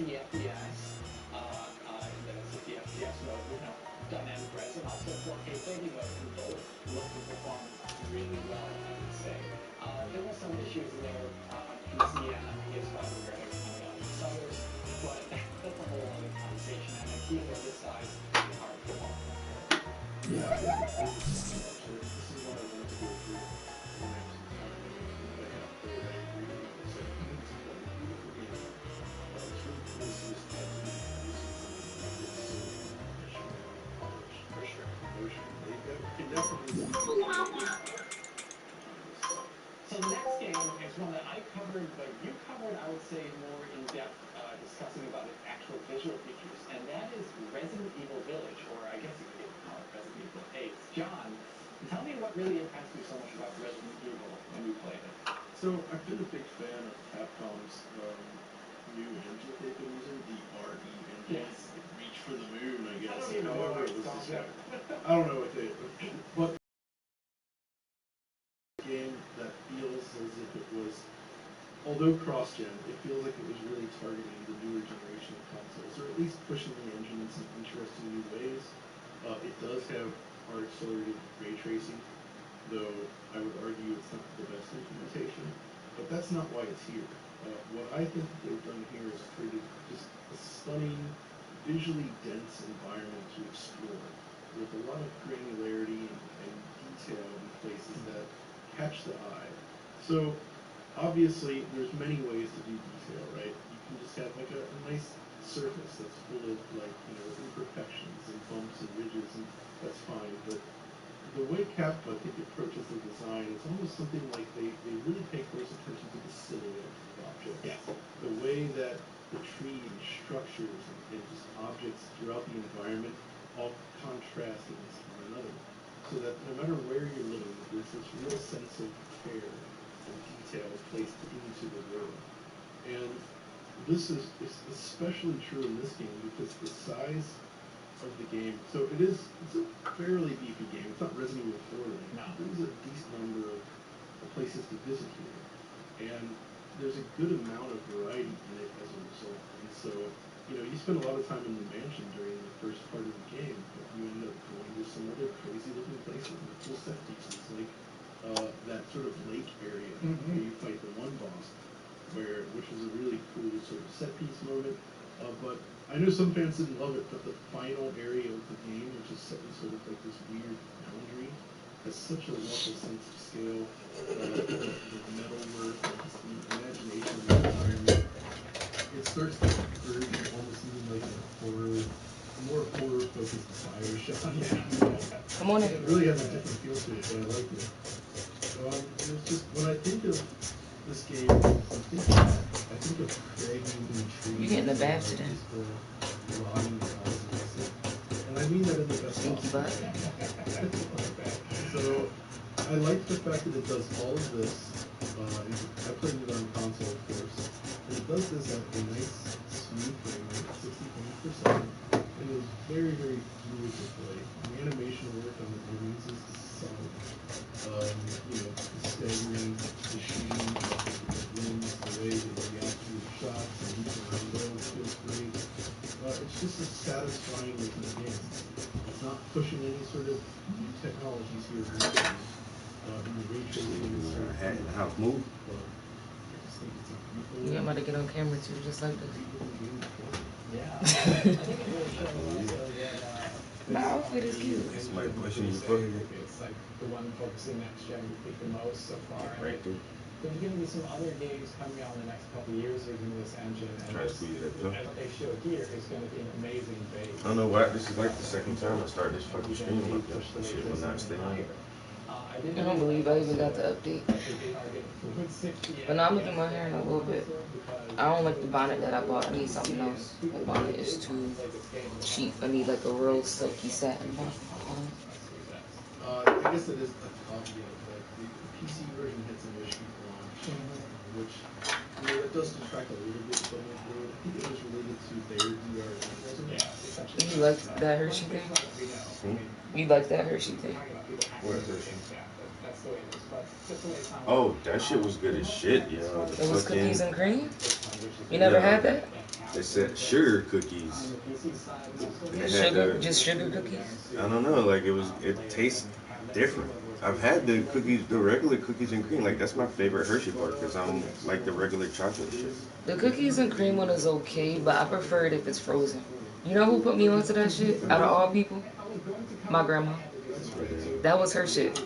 60 FPS, and then a 60 FPS mode with dynamic res and also 4K 30 mode, and both look to perform really well, I would say. There were some issues there on PC and on PS5 regarding some others, but that's a whole other conversation. And a keyboard this size is hard to pull off. Yeah, actually, this is what I wanted to go through when I was talking about it. I agree with you. So, it's a beautiful game. It's really cool to see this tattoo polished. For sure. Motion. They can definitely see So the next game is one that I covered, but you covered, I would say, more in depth, discussing about its actual visual features, and that is Resident Evil Village, or I guess you could call it Resident Evil 8. John, tell me what really impressed you so much about Resident Evil when you played it. So I've been a big fan of Capcom's new engine they've been using, the RE engine. Yes. Reach for the moon, I guess. I don't even know However, what it it's was called. described. I don't know what they. But game that feels as if it was, although cross-gen, it feels like it was really targeting the newer generation of consoles, or at least pushing the engine in some interesting new ways. It does have hard accelerated ray tracing, though I would argue it's not the best implementation, but that's not why it's here. What I think that they've done here is created just a stunning, visually dense environment to explore, with a lot of granularity and detail in places that catch the eye. So obviously there's many ways to do detail, right? You can just have like a nice surface that's full of like, imperfections and bumps and ridges, and that's fine. But the way Capcom, I think, approaches the design, it's almost something like they really pay close attention to the silhouette of objects. Yes. The way that the tree and structures and just objects throughout the environment all contrast against one another. So that no matter where you're looking, there's this real sense of care and detail placed into the world. And this is especially true in this game because the size of the game. So it's a fairly beefy game. It's not Resident Evil 4 length. No. There's a decent number of places to visit here. And there's a good amount of variety in it as a result. And so, you spend a lot of time in the mansion during the first part of the game, but you end up going to some other crazy looking places with cool set pieces, like that sort of lake area where you fight the one boss, which was a really cool sort of set piece moment. But I know some fans didn't love it, but the final area of the game, which is set in sort of like this weird boundary, has such a wonderful sense of scale, the metalwork, and just the imagination of the environment. It starts to verge almost even like a more horror-focused Bioshock. Come on in. It really has a different feel to it, but I like it. It's just, when I think of this game, I think of Craig moving trees. You getting the bath today? And I mean that in the best possible way. So I like the fact that it does all of this. I played it on console, of course. And it does this at a nice, smooth frame rate, 60 frames per second. And it was very, very fluid to play. The animation work on the enemies is solid. The staggering, the shooting, the limbs, the way they react to the shots, and each around those feels great. It's just a satisfying looking game. It's not pushing any sort of new technologies here. In the ray tracing Hat in the house move. Yeah, I'm about to get on camera too, just like this. Yeah. My outfit is cute. Somebody pushing you foot. It's like the one focusing next gen we the most so far. Right through. There's going to be some other games coming out in the next couple of years using this engine, and Try to squeeze that through. what they show here is going to be an amazing base. I don't know why. This is like the second time I started this fucking stream like this. That shit will not stay on. I don't believe I even got the update. But now I'm looking at my hair in a little bit. I don't like the bonnet that I bought. I need something else. The bonnet is too cheap. I need like a real silky satin bonnet. I guess it is a caveat that the PC version had some issues launch, which it does detract a little bit from the board. I think it was related to their DRM. You like that Hershey thing? You like that Hershey thing? What is Hershey? Oh, that shit was good as shit, yo. It was cookies and cream? You never had that? They said sugar cookies. And it had Sugar, the, just sugar cookies. I don't know, like it tastes different. I've had the cookies, the regular cookies and cream. Like that's my favorite Hershey bar because I'm like the regular chocolate shit. The cookies and cream one is okay, but I prefer it if it's frozen. You know who put me onto that shit? Out of all people, my grandma. That was her shit.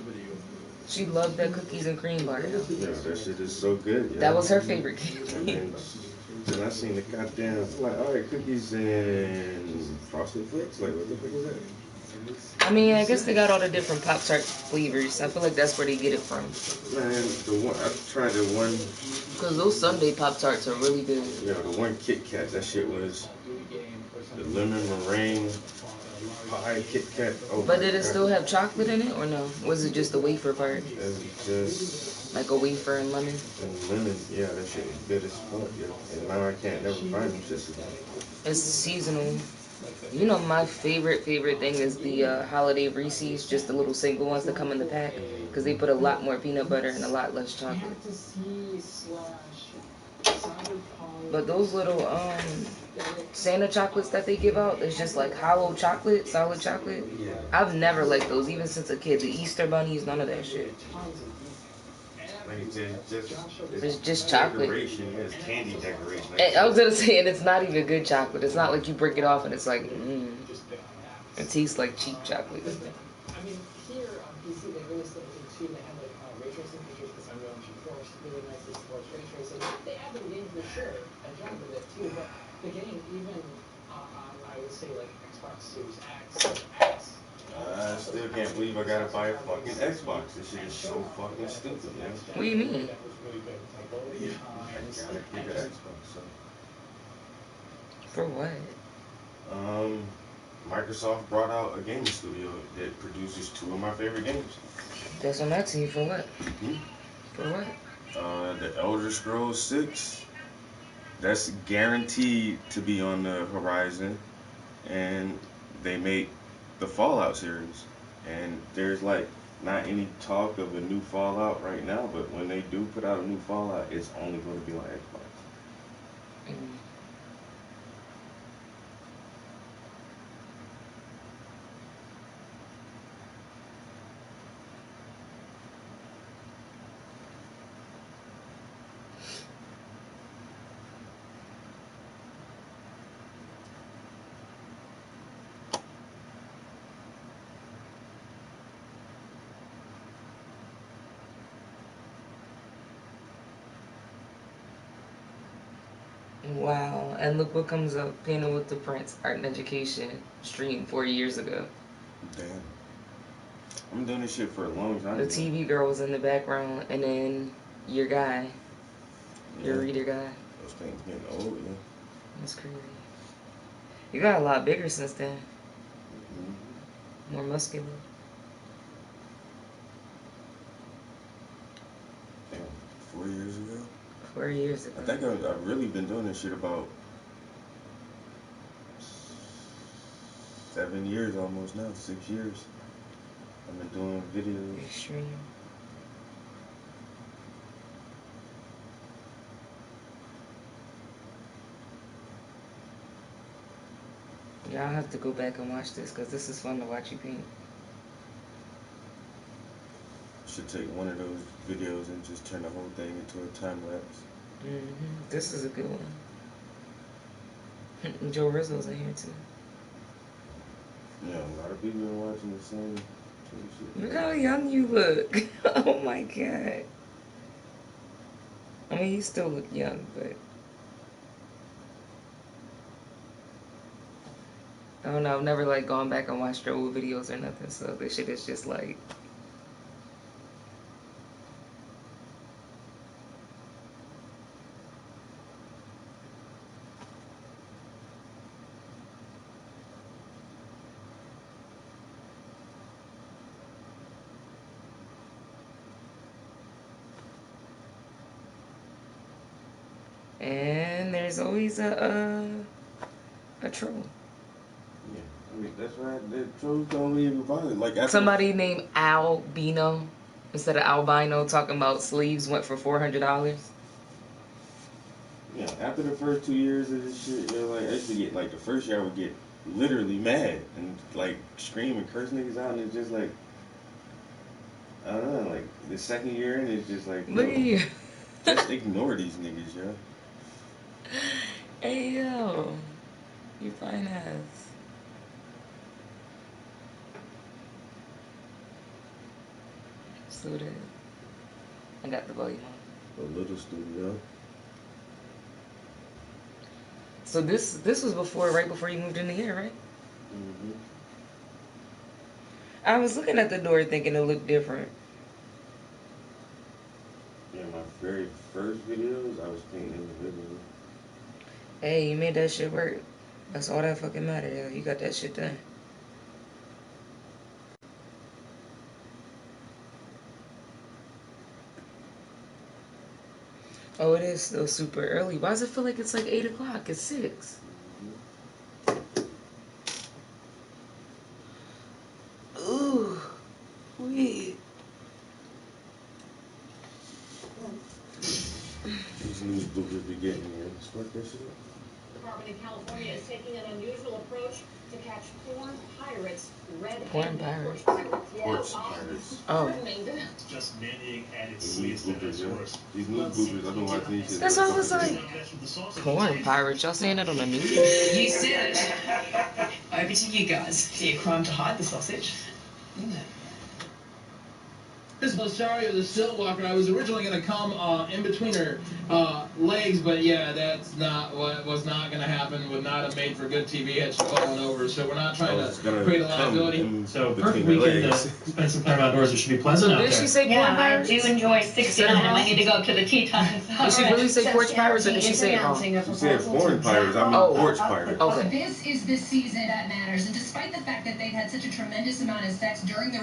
She loved that cookies and cream bar. Yeah, that shit is so good. Yeah. That was her favorite And candy. then I seen the goddamn like, all right, cookies and frosted flakes. Like, what the fuck is that? I mean, I guess they got all the different Pop-Tart flavors. I feel like that's where they get it from. Man, the one I tried the one. Because those Sunday Pop-Tarts are really good. Yeah, the one Kit Kat. That shit was the lemon meringue pie Kit Kat. Oh But my did it God. still have chocolate in it or no? Was it just the wafer part? It was just Like a wafer and lemon? and lemon. Yeah, that shit was good as fuck. Yeah, and now I can't never find them shits again. It's seasonal. You know, my favorite thing is the holiday Reese's, just the little single ones that come in the pack, because they put a lot more peanut butter and a lot less chocolate. But those little Santa chocolates that they give out, it's just like hollow chocolate, solid chocolate. Yeah. I've never liked those, even since a kid. The Easter bunnies, none of that shit. Like It's just chocolate. Decoration. Yeah, it's candy decoration. Like, And I was gonna say, and it's not even good chocolate. It's not like you break it off and it's like, it tastes like cheap chocolate. I mean, here on PC, they really slipped into, they have like ray tracing features because Unreal Engine 4 is really nice, it supports ray tracing. They add the game for sure, I joined with it too, but the game, even on, I would say, like Xbox Series X. I still can't believe I gotta buy a fucking Xbox. This shit is so fucking stupid, man. What do you mean? I gotta get an Xbox. So. For what? Microsoft brought out a gaming studio that produces two of my favorite games. That's what I'm asking you, for what? Hmm? For what? The Elder Scrolls 6. That's guaranteed to be on the horizon. And they make the Fallout series. And there's like not any talk of a new Fallout right now, but when they do put out a new Fallout, it's only going to be on Xbox. Mm. Wow, and look what comes up. Painting with the Prince, Art and Education, streamed 4 years ago. Damn. I'm doing this shit for a long time. The TV girl was in the background, and then your guy, your reader guy. Those things getting old, yeah. That's crazy. You got a lot bigger since then. Mm-hmm. More muscular. Damn, 4 years ago? 4 years ago. I think I've really been doing this shit about 7 years almost now, 6 years. I've been doing videos. Extreme. Yeah, I'll have to go back and watch this because this is fun to watch you paint. Should take one of those videos and just turn the whole thing into a time lapse. This is a good one. Joe Rizzo's in here too. Yeah, a lot of people are watching the same shit. Look how young you look. Oh my god. I mean, you still look young, but I don't know. I've never like gone back and watched your old videos or nothing. So this shit is just like. And there's always a troll. Yeah, I mean, that's why the trolls don't even bother. Like, after Somebody named Albino instead of albino talking about sleeves went for $400. Yeah, after the first 2 years of this shit, you know, like I used to get like the first year I would get literally mad and like scream and curse niggas out, and it's just like I don't know, like the second year and it's just like Look at you. just ignore these niggas, yo. Hey yo, you fine ass. So it is. I got the volume on. A little studio. So this was right before you moved in here, right? Mm-hmm. I was looking at the door thinking it looked different. Yeah, my very first videos, I was painting individually. Hey, you made that shit work. That's all that fucking matter, yo. You got that shit done. Oh, it is still super early. Why does it feel like it's like 8 o'clock? It's 6. Ooh, weed. These news bookers be getting me. Spark that shit up. The Department of California is taking an unusual approach to catch porn pirates. Porn pirates. Porch pirates. Oh. Just mandating added sweets to the source. These news bookers, I've been watching these shit. That's what I was like. Porn pirates. Y'all saying that on the news? You said it. Over to you guys. See a crime to hide the sausage? Isn't it? This Lothario the Stillwalker, I was originally going to come in between her legs, but yeah, that's not what was not going to happen. Would not have made for good TV had she fallen over. So we're not trying to create a liability. So perfect weekend to spend some time outdoors. It should be pleasant out there. Did she say porn Yeah, I pirates? do enjoy 69. I might need to go up to the tea time. Did she really say porch pirates or did she say it wrong? She said foreign pirates, I mean porch pirates. Okay. This is the season that matters, and despite the fact that they've had such a tremendous amount of success during the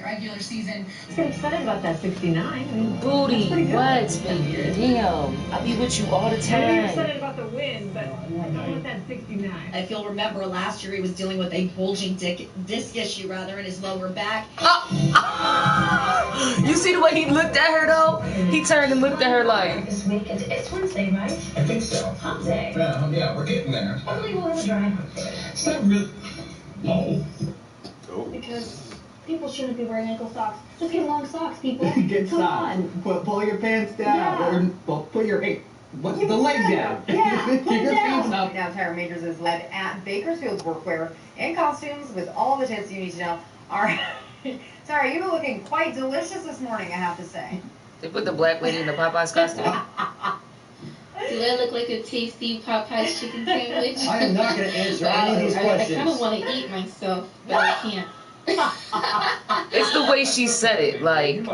regular season. I'm excited about that 69. I mean, Booty, what, baby? Damn. I be with you all the I'm time. excited about the win, but I don't want that 69. If you'll remember, last year he was dealing with a bulging disc issue in his lower back. You see the way he looked at her though? He turned and looked at her like. This week, it's Wednesday, right? I think so. Hump day. Yeah, we're getting there. Hopefully we'll have a dry hump day. It's not really. No. Oh. Because people shouldn't be wearing ankle socks. Just get long socks, people. Get Come on. Pull your pants down. Yeah. Or put your the leg down. Yeah, Keep put it your down. feet up. Now, Tyra Majors is led at Bakersfield's Workwear in costumes with all the tips you need to know. All right. Tyra, you've been looking quite delicious this morning, I have to say. They put the black lady in the Popeyes costume. Do I look like a tasty Popeyes chicken sandwich? I am not going to answer any of these questions. I kind of want to eat myself, but I can't. It's the way she said it, like.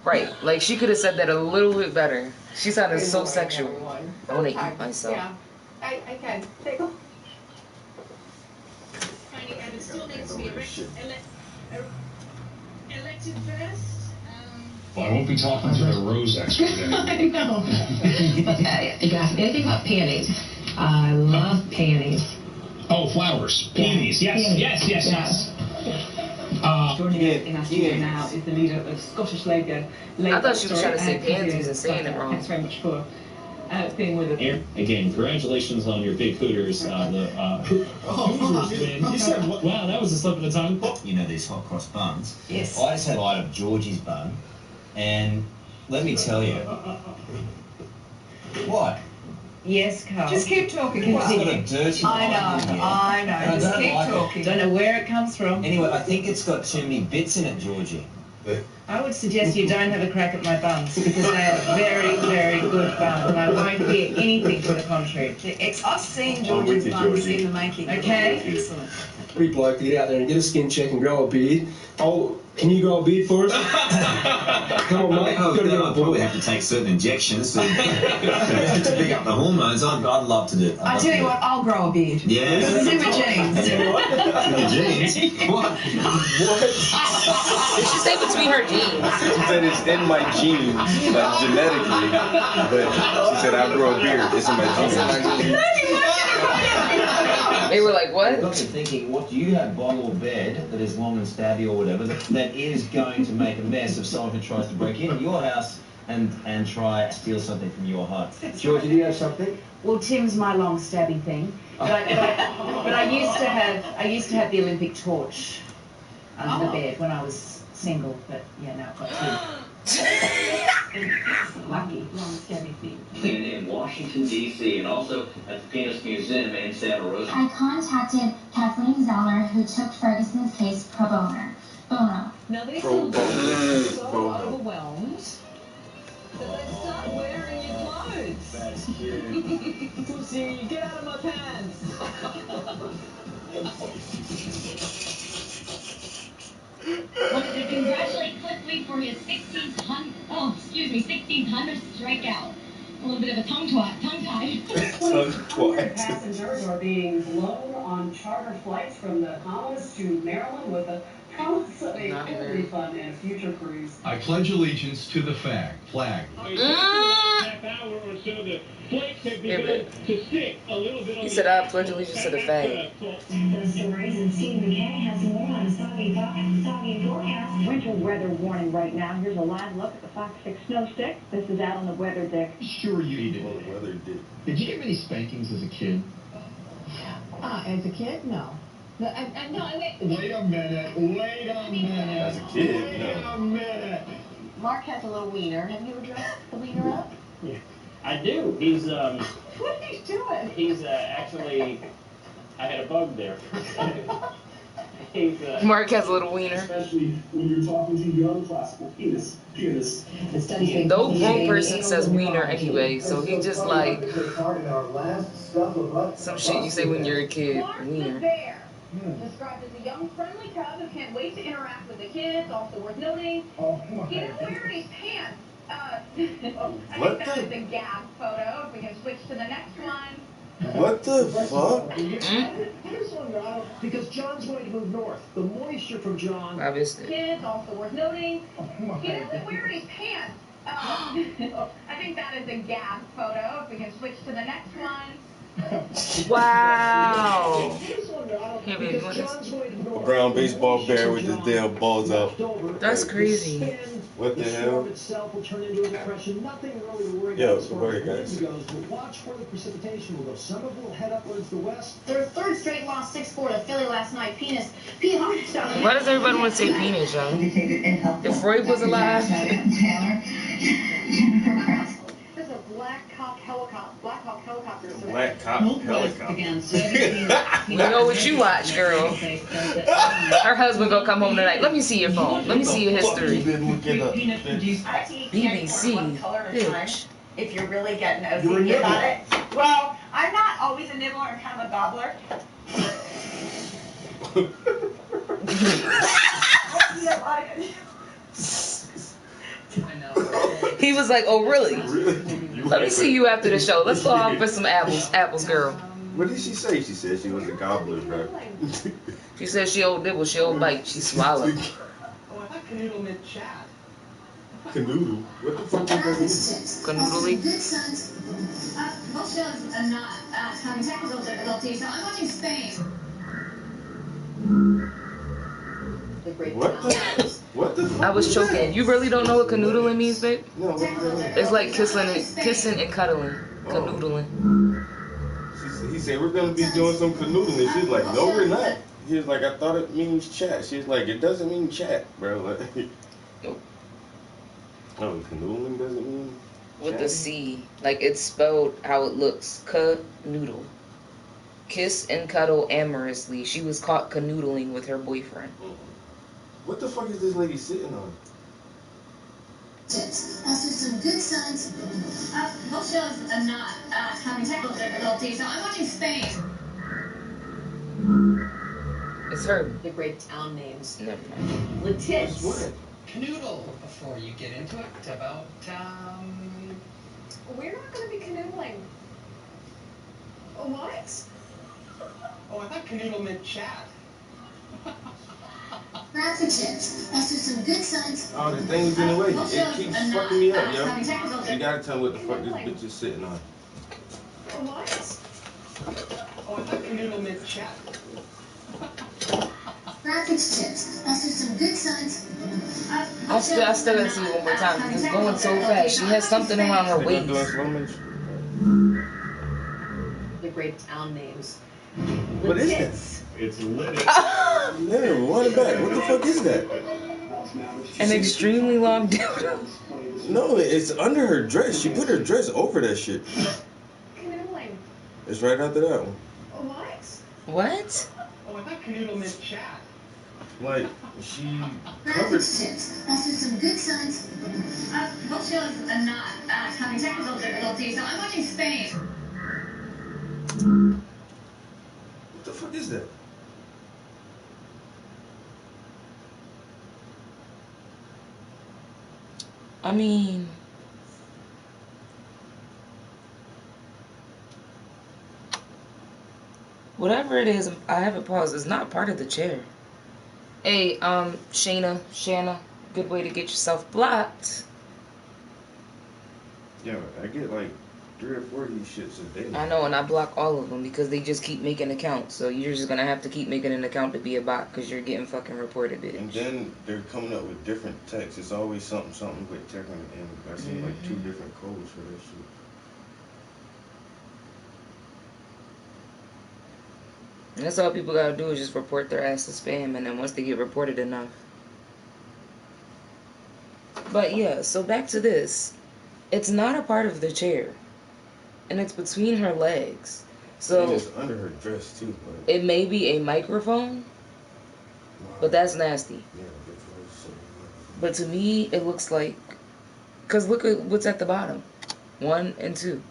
Right, like she could have said that a little bit better. She sounded so sexual. I want to eat myself. Yeah, I can. Take a... And it still needs to be elected first. Well, I won't be talking to the rose expert anymore. I know. But you asked me anything about peonies. I love peonies. Oh, flowers. Peonies. Yes. Joining us in our studio now is the leader of Scottish Labour. I thought she was trying to say pansies and saying it wrong. Thanks very much for being with us. Again, congratulations on your big Hooters. Hooters win. You said, wow, that was a slip of the tongue. You know these hot cross buns? Yes. I just had a bite of Georgie's bun, and let me tell you. What? Yes, Carl. Just keep talking. It's got a dirty I know. And I Just don't keep like talking. Don't know where it comes from. Anyway, I think it's got too many bits in it, Georgie. I would suggest you don't have a crack at my buns because they are very, very good buns, and I won't hear anything to the contrary. It's us seeing Georgie's buns in the making. Okay? Excellent. Pretty bloke to get out there and get a skin check and grow a beard. Oh, can you grow a beard for us? Come on, mate. Oh, You've got to get I'll on probably board. have to take certain injections to pick up the hormones. I'd love to do it. I tell you what, I'll grow a beard. Yeah. Super jeans. The jeans? What? Did she say between her jeans? She said it's in my genes, like genetically. But she said I grow a beard. It's in my genes. They were like, what? I got me thinking, what do you have by your bed that is long and stabby or whatever that is going to make a mess if someone who tries to break into your house and try to steal something from your heart. Georgie, do you have something? Well, Tim's my long stabby thing, but I used to have the Olympic torch under the bed when I was single. But yeah, now I've got two. Lucky long stabby feet. In Washington D.C. and also at the Penis Museum in Santa Rosa. I contacted Kathleen Zeller, who took Ferguson's case pro bono. Now they seem so overwhelmed that they start wearing your clothes. That's cute. Pussy, get out of my pants. Wanted to congratulate Cliff Lee for his 1600th strikeout. A little bit of a tongue-tied. 200 passengers are being blown on charter flights from the Bahamas to Maryland with a promise of a full refund and a future cruise. I pledge allegiance to the flag. He said, I pledge allegiance to the flag. Winter weather warning right now. Here's a live look at the Fox 6 snow stick. This is out on the weather deck. Sure you did. Did you get many spankings as a kid? As a kid, no. No, wait. Wait a minute. As a kid, Wait a minute. Mark has a little wiener. Have you ever dressed the wiener up? Yeah, I do. He's What are you doing? he's actually, I had a bug there. He's Mark has a little wiener. Especially when you're talking to young classical pianists. No grown person says wiener anyway, so he just like some shit you say when you're a kid. Wiener. Described as a young, friendly cub who can't wait to interact with the kids. Also worth noting, he didn't wear any pants. I think that is a gag photo. If we can switch to the next one. What the fuck? because John's going to move north. The moisture from John. Obviously. Kids, also worth noting, he doesn't wear any pants. I think that is a gag photo. If we can switch to the next one. Wow. A brown baseball bear with his damn balls out. That's crazy. What the hell? Yo, so where guys? Watch where the precipitation will go. Some of it will head upwards the west. Their third straight loss, 6-4 to Philly last night. Pete Harmon. Why does everybody want to say penis, y'all? If Freud was alive. There's a Black Hawk helicopter. Black Hawk helicopter. We know what you watch, girl. Her husband gonna come home tonight. Let me see your phone. Let me see your history. BBC. Bitch. If you're really getting OCD about it. Well, I'm not always a nibbler. I'm kind of a gobbler. He was like, oh, really? Let me see you after the show. Let's go out for some apples, girl. What did she say? She said she was a gobbler, bro. She said she don't nibble, she don't bite, she swallowed. Oh, I thought Canoodle meant chat. Canoodle? What the fuck is that? Canoodling? Most shows are not having technical difficulties, so I'm watching Spain. What the fuck? I was choking. You really don't know what canoodling means, babe? No. It's like kissing and cuddling. Canoodling. He said, we're going to be doing some canoodling. She's like, no, we're not. He was like, I thought it means chat. She's like, it doesn't mean chat, bro. Like, nope. Oh, canoodling doesn't mean With chat? the C. Like, it's spelled how it looks. Canoodle. Kiss and cuddle amorously. She was caught canoodling with her boyfriend. What the fuck is this lady sitting on? Also some good signs. Most shows are not having technical difficulties, so I'm watching Spain. It's her. The great town names. Never mind. Letitz. Canoodle before you get into it about We're not going to be canoodling. What? Oh, I thought Canoodle meant chat. Lots of chips. Also some good signs. Oh, the thing's in the way. It keeps fucking me up, yo. You gotta tell me what the fuck this bitch is sitting on. What? Oh, I thought Canoodle meant chat. Lots of chips. Also some good signs. I still gotta see it one more time. It's going so fast. She has something around her waist. The great town names. What is that? It's lit. Man, run it back. What the fuck is that? An extremely long dildo. No, it's under her dress. She put her dress over that shit. Canoodling. It's right after that one. What? What? Oh, I thought canoodle meant chat. Like, she Graphics covered. tips. Also some good signs. Both shows are not having technical difficulties, so I'm watching Spain. What the fuck is that? I mean, whatever it is, I have it paused. It's not part of the chair. Hey, Shanna, good way to get yourself blocked. Yeah, I get like 3 or 4 of these shits a day. I know, and I block all of them because they just keep making accounts. So you're just gonna have to keep making an account to be a bot because you're getting fucking reported, bitch. And then they're coming up with different texts. It's always something with text, and I see like 2 different codes for that shit. And that's all people gotta do is just report their ass to spam, and then once they get reported enough. But yeah, so back to this. It's not a part of the chair. And it's between her legs. So and it's under her dress too. But it may be a microphone, but that's nasty. Yeah, but to me, it looks like, because look at what's at the bottom. 1 and 2.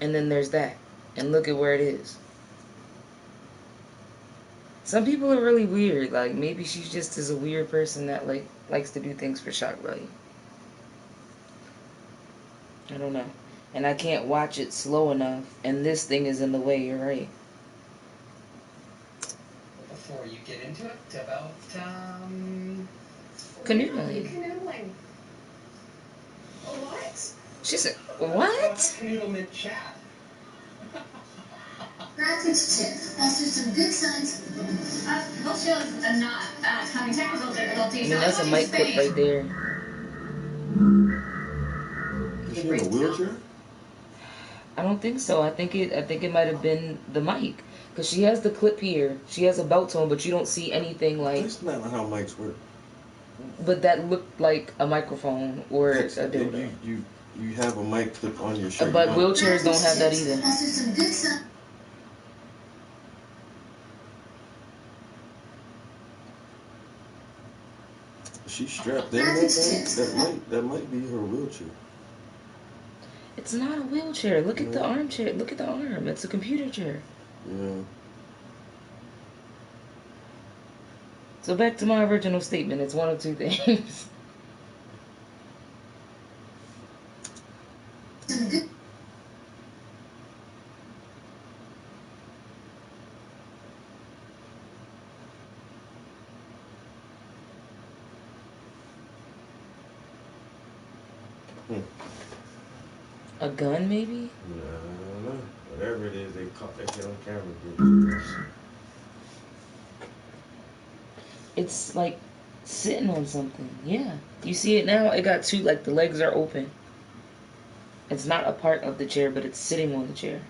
And then there's that. And look at where it is. Some people are really weird. Like, maybe she just is a weird person that, like, likes to do things for shock value. I don't know. And I can't watch it slow enough. And this thing is in the way, you're right. Before you get into it, about, Canoodling. Canoodling. What? She said, what? Canoodle meant chat. Graphics tip. Also some good signs. Both shows are not having technical difficulties. I mean, that's a mic clip right there. Is she in a wheelchair? I don't think so. I think it might have been the mic. Because she has the clip here. She has a belt tone, but you don't see anything like... That's not how mics work. But that looked like a microphone or a dildo. You have a mic clip on your shirt. But wheelchairs don't have that either. Also some good signs. She's strapped in that thing. That might be her wheelchair. It's not a wheelchair. Look at the armchair. Look at the arm. It's a computer chair. Yeah. So back to my original statement. It's one of 2 things. A gun, maybe? No, I don't know. Whatever it is, they caught that shit on camera. It's like sitting on something. Yeah. You see it now? It got 2, like the legs are open. It's not a part of the chair, but it's sitting on the chair.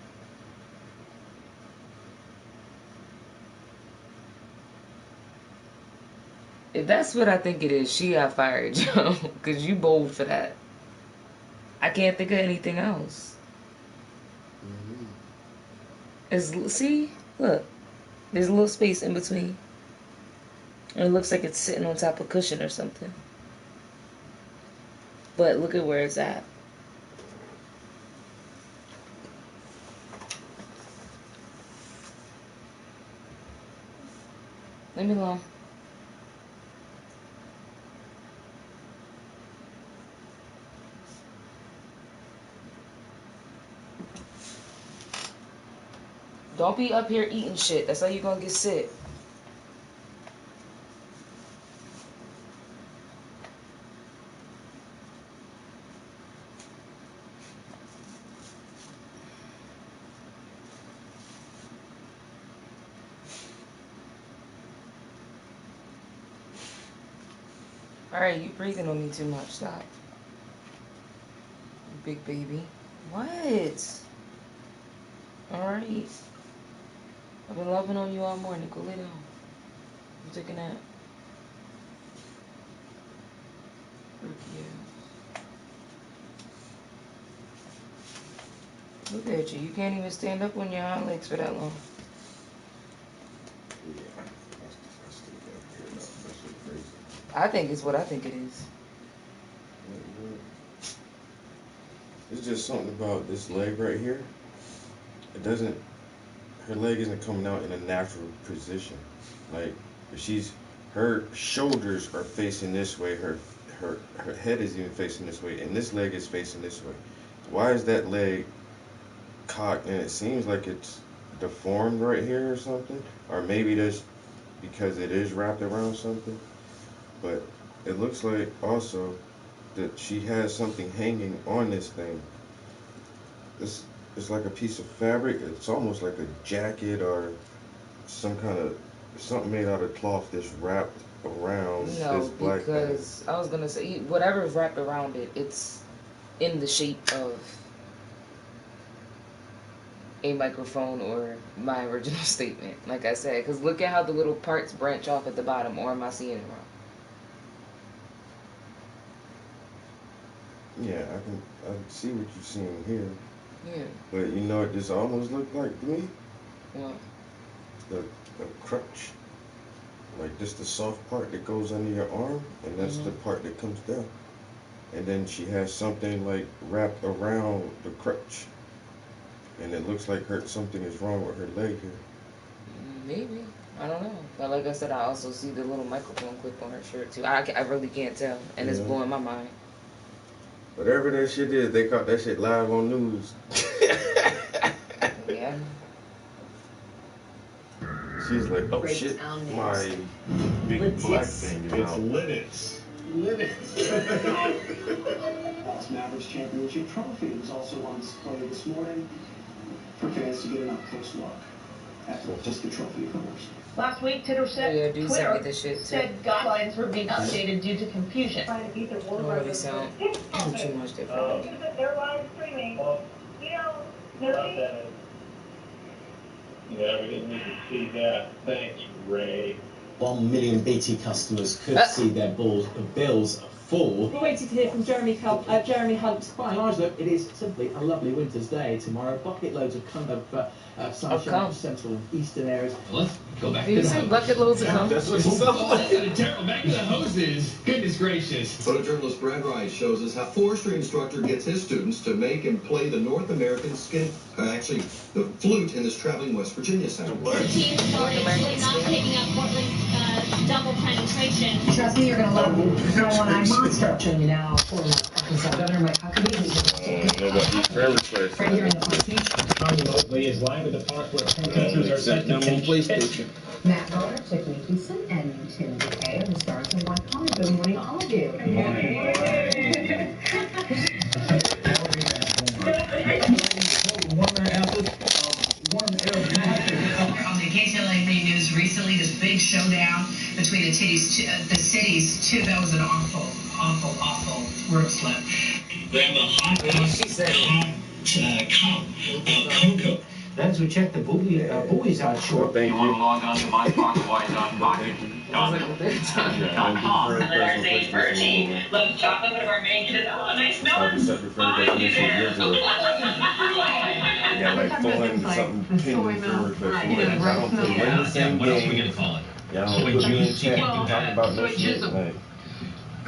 If that's what I think it is, she got fired, Joe. Because you bold for that. I can't think of anything else. See? Look. There's a little space in between. And it looks like it's sitting on top of a cushion or something. But look at where it's at. Leave me alone. Don't be up here eating shit. That's how you're gonna get sick. Alright, you breathing on me too much. Stop. You big baby. What? Alright. I've been loving on you all morning. Go lay down. I'm taking a nap. Look at you. You can't even stand up on your hind legs for that long. I think it's what I think it is. It's just something about this leg right here. It doesn't, her leg isn't coming out in a natural position. Like, her shoulders are facing this way, her head is even facing this way, and this leg is facing this way. Why is that leg cocked? And it seems like it's deformed right here or something. Or maybe that's because it is wrapped around something. But it looks like also that she has something hanging on this thing. It's like a piece of fabric. It's almost like a jacket or some kind of something made out of cloth that's wrapped around this black thing. No, because I was gonna say whatever is wrapped around it, it's in the shape of a microphone or my original statement. Like I said, because look at how the little parts branch off at the bottom. Or am I seeing it wrong? Yeah, I can see what you're seeing here. Yeah. But you know what this almost looked like to me? What? The crutch. Like just the soft part that goes under your arm, and that's the part that comes down. And then she has something like wrapped around the crutch. And it looks like something is wrong with her leg here. Maybe. I don't know. But like I said, I also see the little microphone clip on her shirt too. I really can't tell. And it's blowing my mind. Whatever that shit is, they caught that shit live on news. Yeah. She's like, oh shit, my big black thing is out. It's Linux. Dallas Mavericks championship trophy was also on display this morning for fans to get an up-close look at just the trophy, of course. Last week, Twitter said guidelines were being updated due to confusion. Oh, they sound too much different. They're live streaming. Yeah, we didn't need to see that. Thank you, Ray. 1 million BT customers could see their bills full. We're waiting to hear from Jeremy Hunt. By and large, look, it is simply a lovely winter's day tomorrow. Bucket loads of sunshine in central and eastern areas. Let's go back to the hose. Bucket loads of cum. That's what it's terrible. Back to the hoses. Goodness gracious. Photojournalist Brad Rice shows us how forestry instructor gets his students to make and play the North American the flute in this traveling West Virginia sound. The team is already not picking up Portland's double penetration. Trust me, you're going to love me. No one I'm monster. Showing you now for Arkansas Governor Mike Huckabee. Right here in the PlayStation. Tommy Mosley is live at the park where protesters are set to take PlayStation. Matt Garner, Tiffany Houston, and Tim DeKay are the stars of One Comment. Good morning, all of you. Good morning. On the KTLA News recently, this big showdown between the cities. That was an awful word slip. Grab a hot cup of cocoa. Then as we check the buoys out short. Thank you. Want to log on to mypocketwise.com. And then our St. Bertie loves chocolate, one of our main kids. Oh, nice melon. Yeah, like 400 something pin forward, but I don't put in the same What else are we game. gonna call it? Yeah, I don't put me in chat and talk about no shit. Like,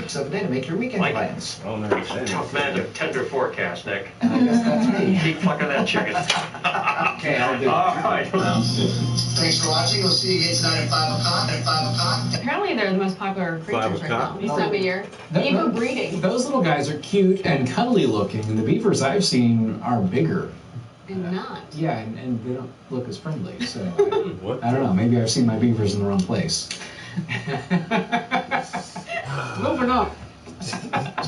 So today to make your weekend plans. I don't understand. Tough man to tender forecast, Nick. And I guess that's me. Keep plucking that chicken. Okay, I'll do it. All right. Thanks for watching. We'll see you again tonight at 5 o'clock. At 5 o'clock. Apparently, they're the most popular creatures right now. This time of year. Even breeding. Those little guys are cute and cuddly looking, and the beavers I've seen are bigger. And not. Yeah, and they don't look as friendly, so I don't know. Maybe I've seen my beavers in the wrong place. Moving on.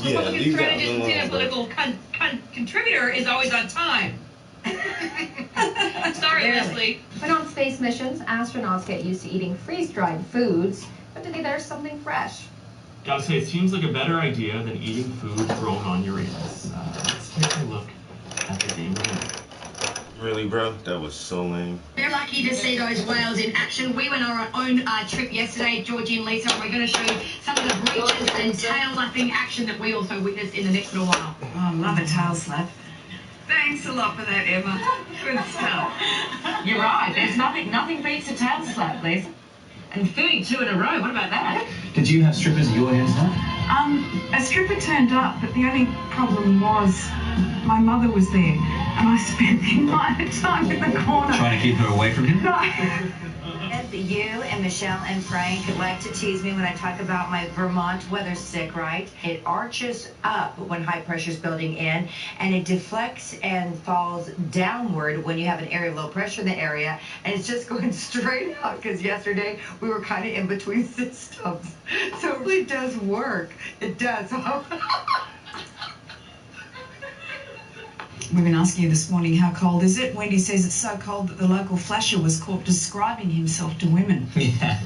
Yeah, leave that alone. Political contributor is always on time. Sorry, Leslie. When on space missions, astronauts get used to eating freeze-dried foods, but today there's something fresh. Gotta say, it seems like a better idea than eating food grown on Uranus. Let's take a look at the game. Really, bro? That was so lame. They're lucky to see those whales in action. We went on our own trip yesterday, Georgie and Lisa, and we're going to show you some of the breaches and tail-lapping action that we also witnessed in the next little while. Oh, I love a tail slap. Thanks a lot for that, Emma. Good stuff. You're right. There's nothing beats a tail slap, Lisa. And 32 in a row. What about that? Did you have strippers at your hands now? A stripper turned up, but the only problem was my mother was there, and I spent the entire time in the corner. Trying to keep her away from him? No. You and Michelle and Frank like to tease me when I talk about my Vermont weather stick, right? It arches up when high pressure is building in, and it deflects and falls downward when you have an area of low pressure in the area, and it's just going straight out, because yesterday we were kind of in between systems. So it really does work. It does. We've been asking you this morning, how cold is it? Wendy says it's so cold that the local flasher was caught describing himself to women. Yeah.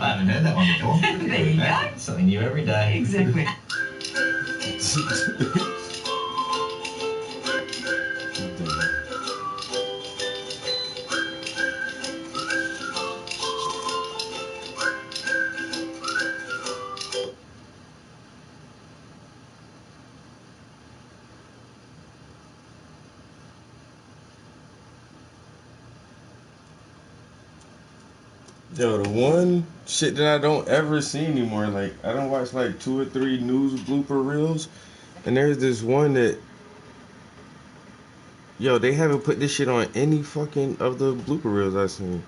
I haven't heard that one before. There you go. Something new every day. Exactly. Yo, the one shit that I don't ever see anymore, like, I don't watch like 2 or 3 news blooper reels, and there's this one that, yo, they haven't put this shit on any fucking of the blooper reels I've seen.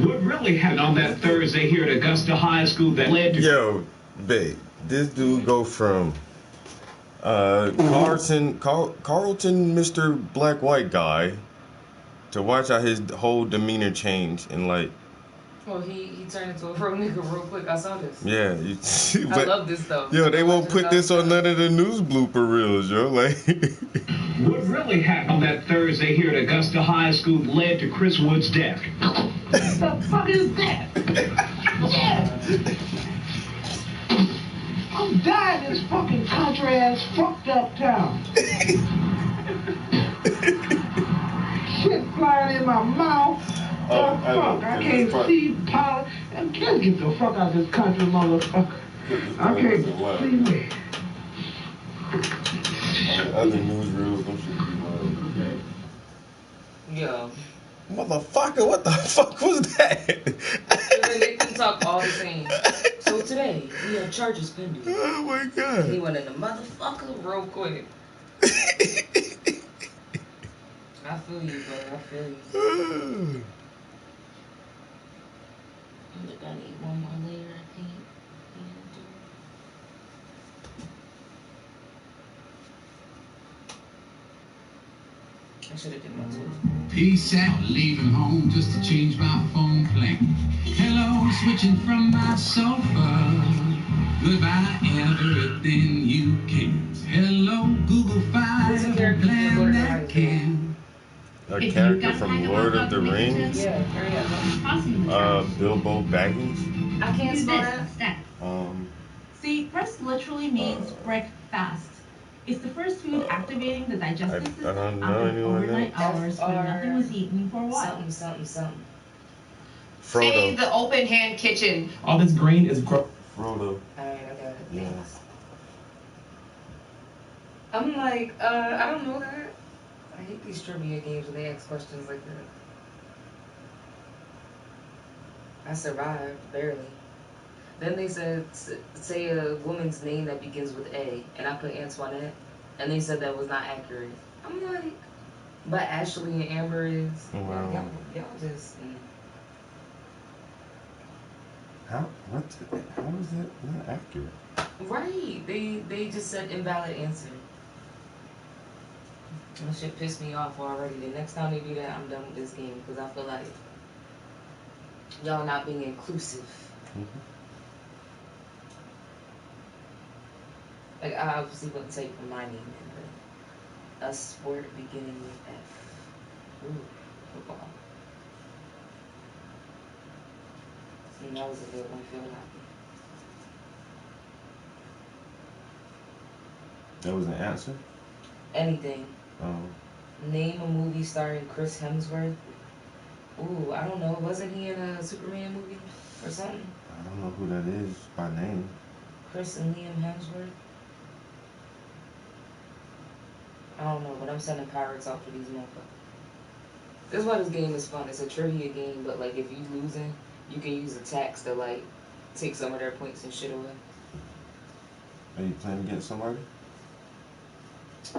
What really happened on that Thursday here at Augusta High School that led to... Yo, babe, this dude go from Carlton, Mr. Black White guy, to watch how his whole demeanor change and like. Well, he turned into a real nigga real quick. I saw this. Yeah, I love this though. Yo, they won't put this on none of the news blooper reels, yo. Like. What really happened on that Thursday here at Augusta High School led to Chris Wood's death. What the fuck is that? Yeah. I'm dying in this fucking country ass fucked up town. Shit flying in my mouth. Oh, fuck, I can't see power. Let's get the fuck out of this country, motherfucker. I can't see me. Other news reels, them shit be Yo. Motherfucker, what the fuck was that? They can talk all the same. So today, we have charges pending. Oh my god. He went in the motherfucker real quick. I feel you, bro. I feel you. I think I need one more layer, I think. I should have done my tooth. Peace out, leaving home just to change my phone plan. Hello, switching from my sofa. Goodbye, everything you can. Hello, Google Files, plan that can. A character from Lord of the Rings? Yeah, Bilbo Baggins? I can't spell that. See, rest literally means break fast. It's the first food activating the digestive system I don't know after anyone overnight else. hours when nothing was eaten for a while. Something. Frodo. The open hand kitchen. All this green is Frodo. Alright, I got it. Yes. I'm like, I don't know that. I hate these trivia games when they ask questions like that. I survived, barely. Then they said, say a woman's name that begins with A, and I put Antoinette, and they said that was not accurate. I'm like, but Ashley and Amber is. Wow. Y'all just. How is that not accurate? Right. They just said invalid answer. That shit pissed me off already. The next time they do that, I'm done with this game, because I feel like y'all not being inclusive. Like, I obviously wouldn't say for my name, but a sport beginning with F. Ooh, football. And that was a good one, feel happy. That was an answer? Anything. Oh. Name a movie starring Chris Hemsworth. Ooh, I don't know. Wasn't he in a Superman movie or something? I don't know who that is by name. Chris and Liam Hemsworth. I don't know, but I'm sending pirates out for these motherfuckers. This is why this game is fun. It's a trivia game, but like if you losing, you can use attacks to like take some of their points and shit away. Are you playing against somebody?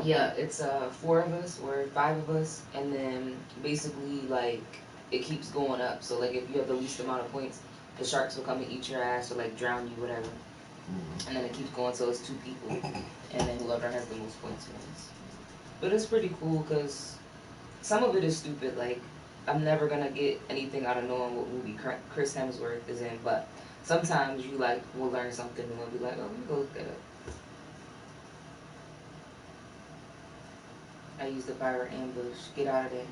Yeah, it's 4 of us or 5 of us, and then basically like it keeps going up. So like if you have the least amount of points, the sharks will come and eat your ass or like drown you, whatever. And then it keeps going till it's 2 people, and then whoever has the most points wins. But it's pretty cool because some of it is stupid. Like I'm never gonna get anything out of knowing what movie Chris Hemsworth is in, but sometimes you like will learn something and we'll be like, oh, let me go look that up. I used the pirate ambush. Get out of there.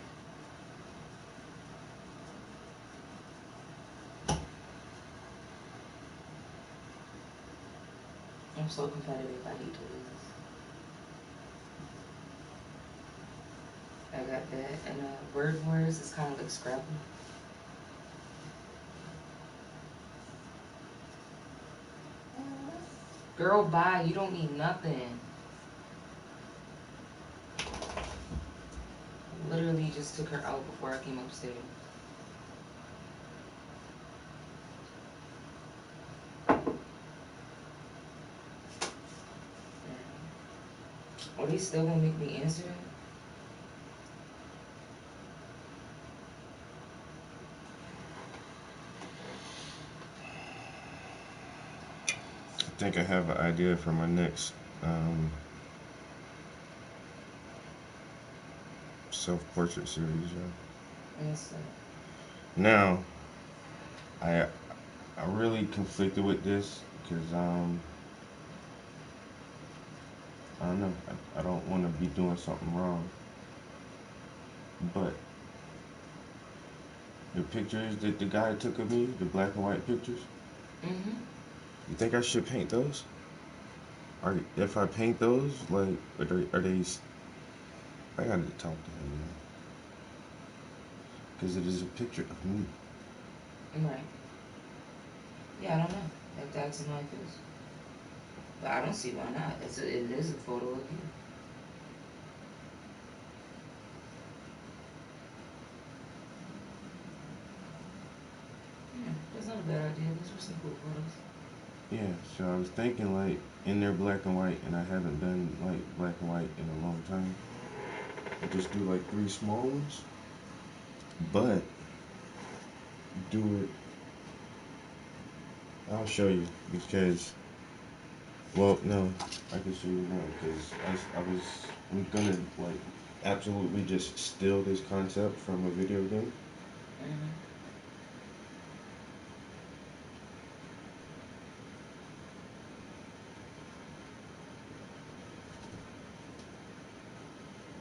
I'm so competitive. I hate to lose. I got that. And Word Wars is kind of like Scrabble. Girl, bye. You don't need nothing. Literally just took her out before I came upstairs. Are they still gonna make me answer it? I think I have an idea for my next self-portrait series. Yes, now, I really conflicted with this because I don't know. I don't want to be doing something wrong. But the pictures that the guy took of me, the black and white pictures, you think I should paint those? Or if I paint those, like, are they I gotta talk to him, man. Because it is a picture of me. Right. Yeah, I don't know. You have to ask him how he feels. But I don't see why not. It is a photo of you. Yeah, that's not a bad idea. Those are some cool photos. Yeah, so I was thinking, like, in their black and white, and I haven't done, like, black and white in a long time. I just do, like, 3 small ones. But do it. I'll show you because, well, no, I can show you now because I'm gonna like absolutely just steal this concept from a video game.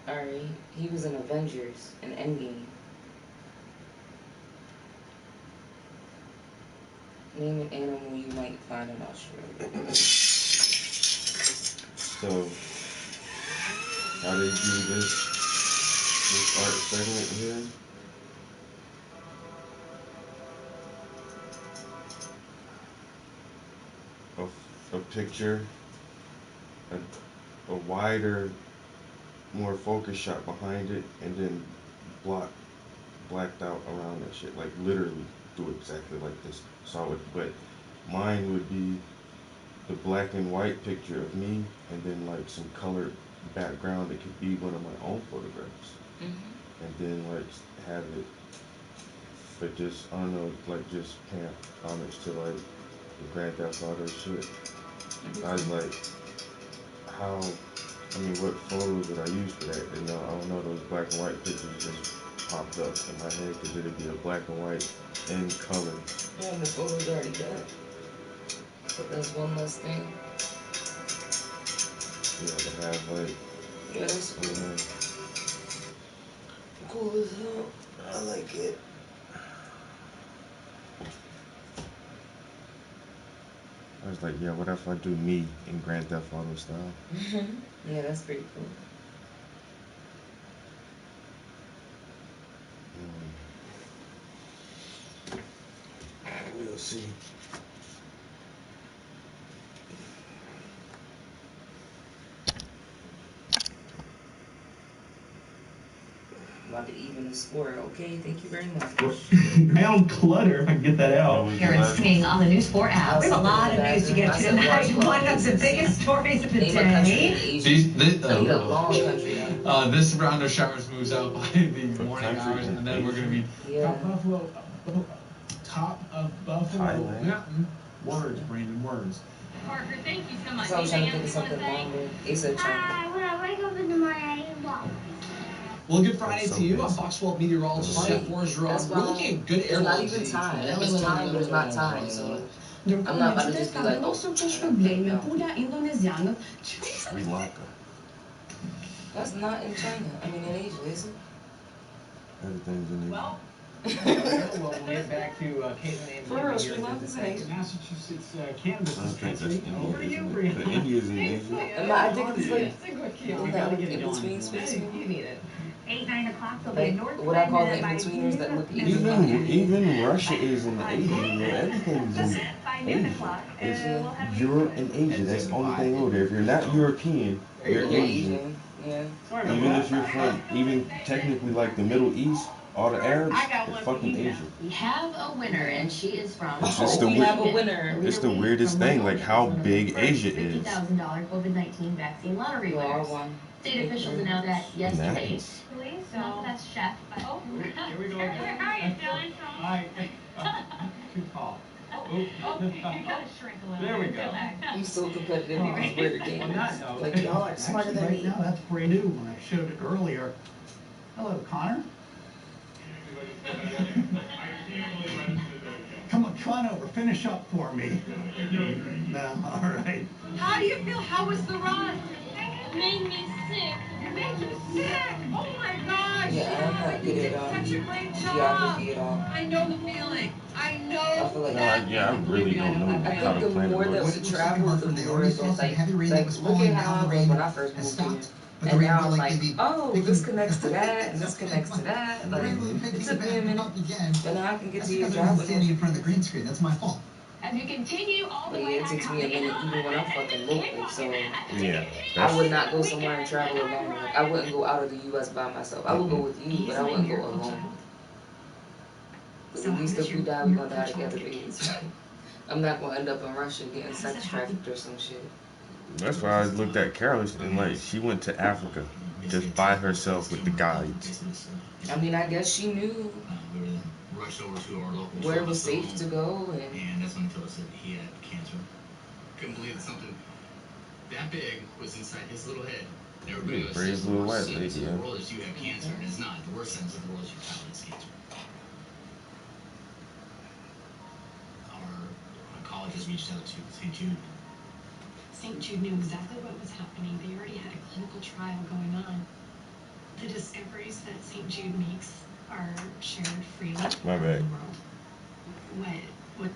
Alright, he was in Avengers and Endgame. Name an animal you might find in Australia. So, how they do this art segment here. A picture, a wider, more focused shot behind it, and then blacked out around that shit. Like literally do exactly like this. Solid, but mine would be the black and white picture of me, and then like some colored background that could be one of my own photographs, and then like have it, but just I don't know, like just pay homage to like the Grand Theft Auto shit. I was like, what photos would I use for that? And I don't know, those black and white pictures just popped up in my head because it'd be a black and white in color. Yeah, the photo's already done. So that's one less thing. Yeah, they have like. Yeah, that's cool. Cool as hell. I like it. I was like, yeah, what if I do me in Grand Theft Auto style? Yeah, that's pretty cool. We'll see. About to even the score. Okay, thank you very much. Round clutter, if I can get that out. Parents singing on the News 4 app. We have a lot of news to get to tonight. One of the biggest stories of the day. This round of showers moves out by the morning hours, and then we're going to be Buffalo, top of Buffalo Mountain. Words, Brandon, words. Parker, thank you so much. So I was trying to think of something longer. It's a China. When I wake up in the morning, I eat waffles. Well, good Friday to you. I'm Fox 12 meteorologist Jeff Forsgren. We're looking at good air It's not even time. It's time, but it's not time. So I'm not about to just be like, oh, Sri Lanka. That's not in China. I mean, in Asia, is it? Everything's in Asia. Well, we'll get back to Caitlin and For real, Sri Lanka's in Asia. Massachusetts, Kansas is Okay, country. Over to you, but Brianna. India's in Asia. Am I thinking it's like You gotta get it on. You need it. 8, 9 o'clock, there'll be a like north what I call the wind by in-betweeners that look Asian. Even Russia is in Asia. You know, everything's in by noon Asia. o'clock. It's We'll have Europe and Asia. That's the only thing over there. If you're not European, you're Asian. Yeah. Even if you're from, even technically like the Middle East, all the Arabs, they're fucking Asian. We have a winner, and she is from. It's just we have a winner. It's the weirdest thing, like how big Asia is. $50,000 COVID-19 vaccine lottery You are winners. one. State officials announced that yesterday. Nice. So that's chef. But oh, Here we go. how are you feeling? Hi. Too tall. You gotta shrink a little. There we bit. go. I'm so competitive. You can swear the game. On that note, Like y'all are smarter than right me. now, that's brand new. When I showed it earlier. Hello, Connor. Come on over. Finish up for me. No, all right. How do you feel? How was the run? It made me sick. It made you sick. Oh my gosh. Yeah, I'm not good at Such a great job. geography at all. I know the feeling. I know. I feel like Yeah, I really don't know I how to think the plan more it. that we travel, the more it's like look at how I was when I first moved here. And now I'm like, oh, this connects to that, and this connects to that. Like, it took me a minute, but now I can get to your job. Standing in front of the green screen. That's my fault. As you continue all the But way yeah, it takes me a minute even when I'm fucking local, so Yeah, I would not go somewhere and travel alone. Like, I wouldn't go out of the U.S. by myself. I would go with you, but I wouldn't go alone. Because at least if we die, we're gonna die together, babes. I'm not gonna end up in Russia getting sex trafficked or some shit. That's why I looked at Carol and like she went to Africa just by herself with the guides. I mean, I guess she knew We were rushed over to our local where it was safe to go, and that's when he told us that he had cancer. Couldn't believe that something that big was inside his little head. And everybody was Brave little white lady, in the yeah. world is you have cancer, and it's not. The worst sentence of the world is your child has cancer. Our oncologist reached out to St. Jude. St. Jude knew exactly what was happening. They already had a clinical trial going on. The discoveries that St. Jude makes are shared freely My bad. in the world. What?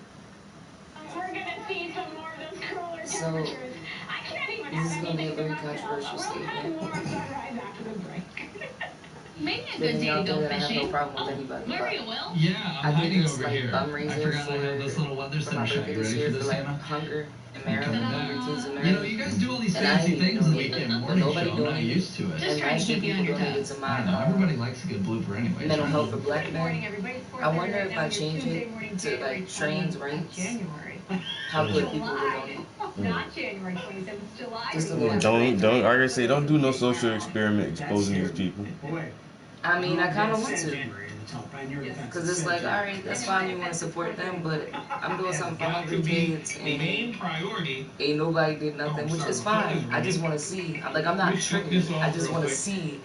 We're gonna see some more of those cooler so temperatures. I can't even this is have gonna be a anything very for myself. controversial We'll have statement. more sunrise after the break. Maybe a good Putting day out to there go that I have no fishing. problem with anybody. Maria But will. Yeah, I I'm did hiding this over like here. I fundraiser forgot I have this little weather for my sunshade. birthday You this ready year for for this, like Anna? Hunger in Maryland, Hungry Kids in You know, Maryland. you guys do all these And I fancy ain't even things in the donated, weekend but morning nobody show. I'm not donated. used to it. And last year people donated to my I know, everybody likes a good blooper anyway. mental health for black Good morning, men. everybody. It's I wonder 4:30 if right I now. change Tuesday it morning, to January like trans 20th, rights, January. how quick people will July. donate. Not January 27th, it's July. Just a Yeah, little don't like I say, don't do no social experiment exposing these people. I mean, I kind of want to. Because it's like, alright, that's fine, you want to support them, but I'm doing something for Hungry Kids, and ain't nobody did nothing, which is fine. I just want to see. Like, I'm not triggered. I just want to see,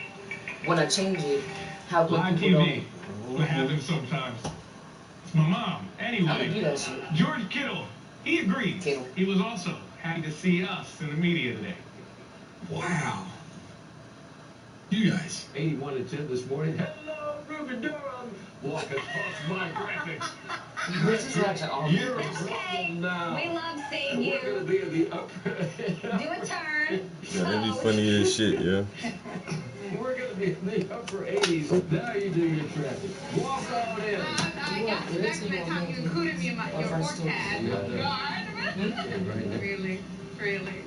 when I change it, how quick people donate. What happens sometimes. It's my mom. I'm gonna Anyway, do that shit. George Kittle, he agreed. He was also happy to see us in the media today. Wow. You guys. 81 and 10 this morning. Hello, Ruben Durham. Walk across my graphics. We're just watching all You're the okay. Now. We love seeing We're going to be in the upper. Do a turn. Yeah, that'd be funny as shit, yeah. We're going to be in the upper 80s. Now you do your traffic. Walk on in. I got the next time you included me in your forecast. God. Really? Really?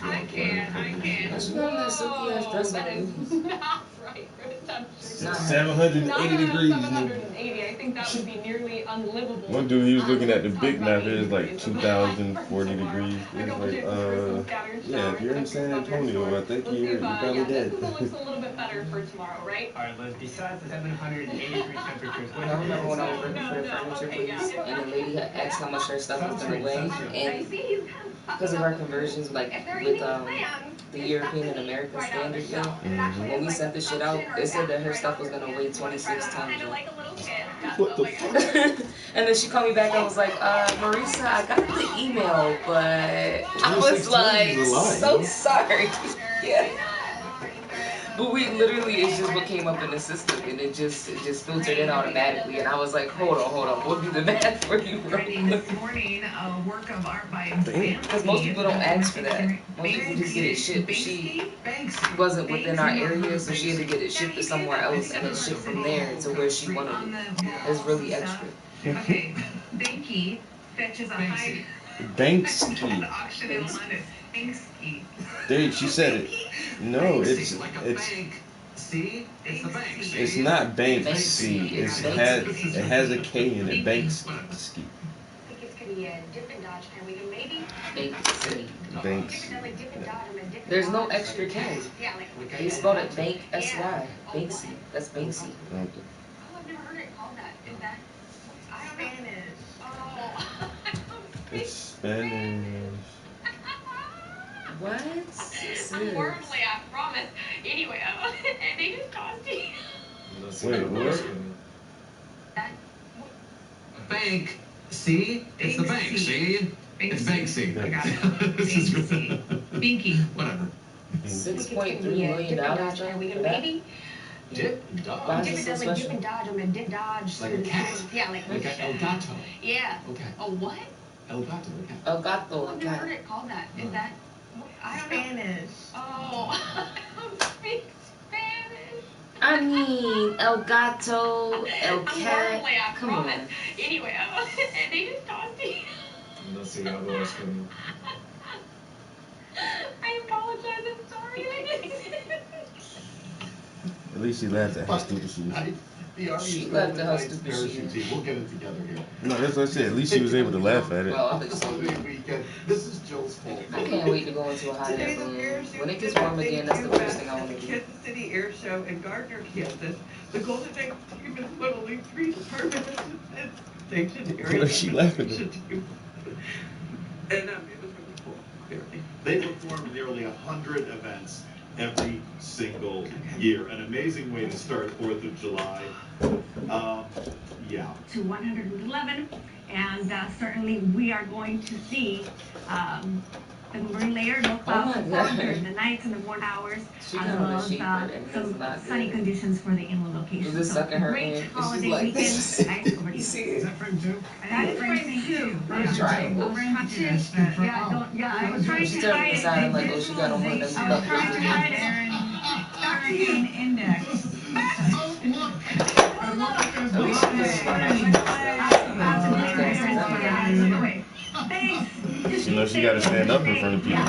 I can't. What's wrong with that silky ass dress That on is not right. Not 780 degrees. 780. I think that would be nearly unlivable. One dude, he was looking at the big map. It was like 2,040 degrees. It was like, yeah, if you're in San Antonio, I think you're probably dead. This looks a little bit better for tomorrow, right? Alright, Liz, besides the 783 temperatures, what I remember when I was working for the furniture place, and the lady had asked how much her stuff was gonna weigh, and because of our conversions, like with the European and American standard, when we sent the shit out, they said that her stuff was gonna weigh 26 tons. What the fuck? And then she called me back and was like, Marisa, I got the email, but I was like, so sorry. Yeah. But we literally, it's just what came up in the system, and it just filtered in automatically. And I was like, hold on, we'll do the math for you real quick. This morning, a work of art by Because most people don't ask for that. Most people just get it shipped. She wasn't within our area, so she had to get it shipped to somewhere else, and then shipped from there to where she wanted it. It's really extra. Okay, Banky fetches a high Banksy. auction in London. Banksy. Dude, she said it. No, it's See? It's the Banks. it's not Banksy. It has a K in it. Banksy. I think it's gonna be a different Dodge fan. We can maybe. Banksy. Banks. There's no extra K. Yeah, like. They spelled it Bank S-Y. Banksy. That's Banksy. Okay. Oh, I've never heard it called that. Is that Spanish? Oh. It's Spanish. What? Unfortunately, I promise. Anyway, and they just cost me. Wait, what? Bank. See? It's the bank. See? It's Banksy. I got it. This is Binky. Whatever. $6.3 million for We can that? maybe. Dip Why Dodge. is it so Like special? Dip Dodge. I'm a Dip Dodge. Like a cat. Yeah, like El Gato. Yeah. Okay. A what? El Gato. Okay. El Gato. I've never heard it called that. Is that? I don't know. Spanish. Oh, I don't speak Spanish. I mean, El Gato, El Cat. Unfortunately, I Come on. promise. Anyway, and they just cost me. No sé algo es como. I apologize. I'm sorry. At least she laughed at her stupid shit. She laughed at her stupid shit. We'll get it together here. No, that's what I said. At least she was able to laugh at it. Well, I think so. This is Jill's fault. I can't wait to go into a hot air balloon. When it gets warm again, that's the first thing I want to do. Kansas City Air Show in Gardner, Kansas. The Golden Egg team has won only 3 permanent station What is she laughing at? And it was really cool. Clearly. They perform nearly 100 events every single year. An amazing way to start 4th of July. Yeah. To 111, and certainly we are going to see the marine layer, no clouds during the nights and the morning hours, She as got well on as the sheet, and it's some not sunny good. conditions for the inland location. Is this So sucking her great in? She's holiday like weekend. this. Nice over to you. See it? Is that frame 2? That is frame 2. Triangle. Yeah, I was trying She's to turning hide beside it. him like, oh, she got on one of them I was trying to hide it. Index. At least she was You know, she got to stand up in front of people.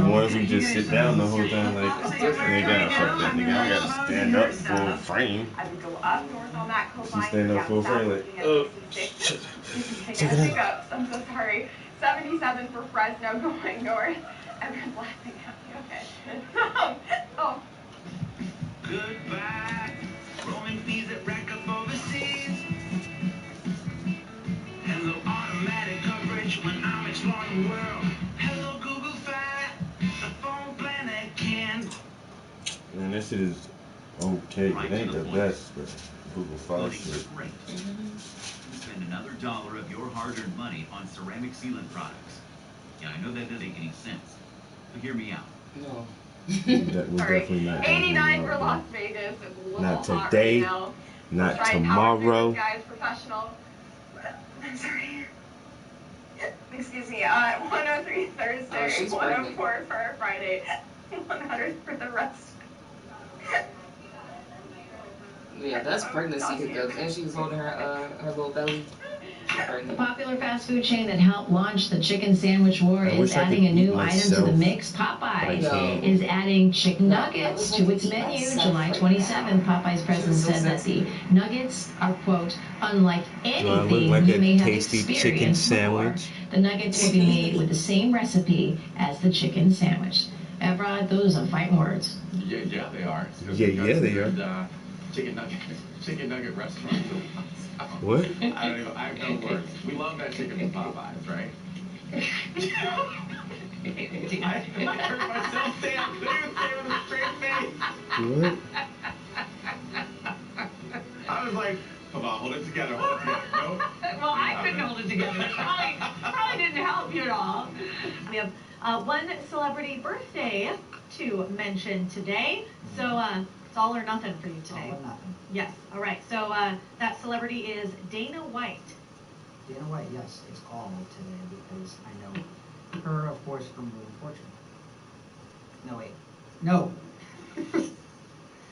The ones who just sit down the whole time, like, they gotta fuck that nigga. I gotta stand up full frame. I would go up north on that coastline. She stand up full frame, like, oh, Check it out. I'm so sorry. 77 for Fresno going north. Everyone's laughing at me. Okay. Oh. Goodbye. Roaming fees that rack up overseas. Hello, automatic coverage when I'm exploring the world. Hello, Google Fi, the phone plan that can. man, this shit is okay. It ain't the best, but Google Fi shit. Great. Spend another $1 of your hard-earned money on ceramic sealant products. Yeah, I know that doesn't make any sense, but hear me out. No. That was definitely not. 89 for Las Vegas. It's a little Not hot today. right now. Not We'll try and power through tomorrow. this, guys, professional. I'm sorry. Excuse me. 103 Thursday, 104 for Friday, 100 for the rest. Yeah, that's pregnancy hiccups, and she was holding her little belly. The popular fast food chain that helped launch the chicken sandwich war is adding a new item to the mix. Popeyes is adding chicken nuggets to its menu. July 27th, Popeyes president said that the nuggets are, quote, unlike anything you may have experienced before. The nuggets will be made with the same recipe as the chicken sandwich. Evrod, those are fighting words. Yeah, they are. Yeah, they are. Chicken nugget restaurant. What? I have no words. We love that chicken from Popeyes, right? I heard myself say it. Dude, say it with a straight face. What? I was like, come on, hold it together, hold it together. Nope. Well, I couldn't hold it together. Probably didn't help you at all. We have one celebrity birthday to mention today. So it's all or nothing for you today. All or nothing. Yes. All right. So that celebrity is Dana White. Dana White, yes, it's all today because I know her, of course, from Wheel of Fortune. No, wait. No.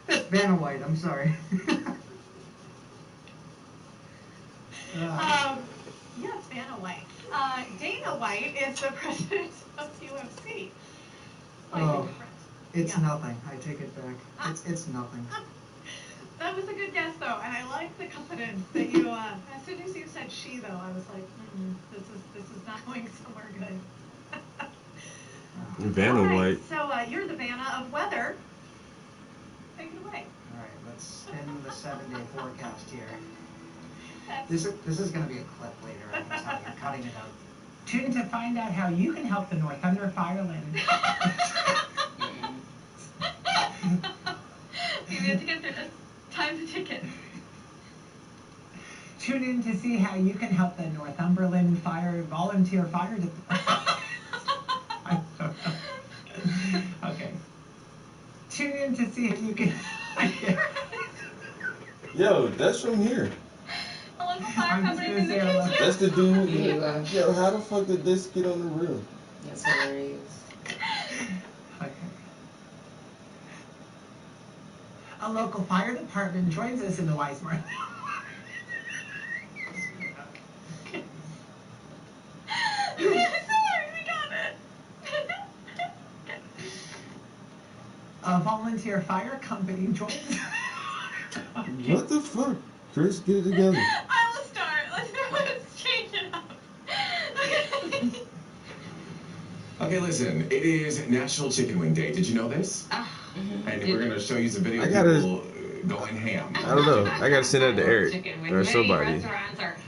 That's Vanna White, I'm sorry. Yes, Vanna White. Dana White is the president of UFC. It's nothing. I take it back. It's nothing. That was a good guess, though, and I like the confidence that you. As soon as you said she, though, I was like, this is not going somewhere good. Vanna White. So you're the Vanna of weather. Take it away. All right, let's spin the 7-day forecast here. This is going to be a clip later. I can tell you. Cutting it out. Tune in to find out how you can help the Northumbria Fireland. You have to get through this. Time's a ticket. Tune in to see how you can help the Northumberland Volunteer Fire Department. Okay. Tune in to see how you can. Yo, that's from here. That's the dude. Yo, how the fuck did this get on the reel? That's hilarious. Okay. A local fire department joins us in the Weismar. A volunteer fire company joins. What the fuck? Chris, get it together. I will start. Let's change it up. Okay, listen. It is National Chicken Wing Day. Did you know this? And we're gonna show you some video of people going ham. I don't know. I gotta send that to Eric or somebody.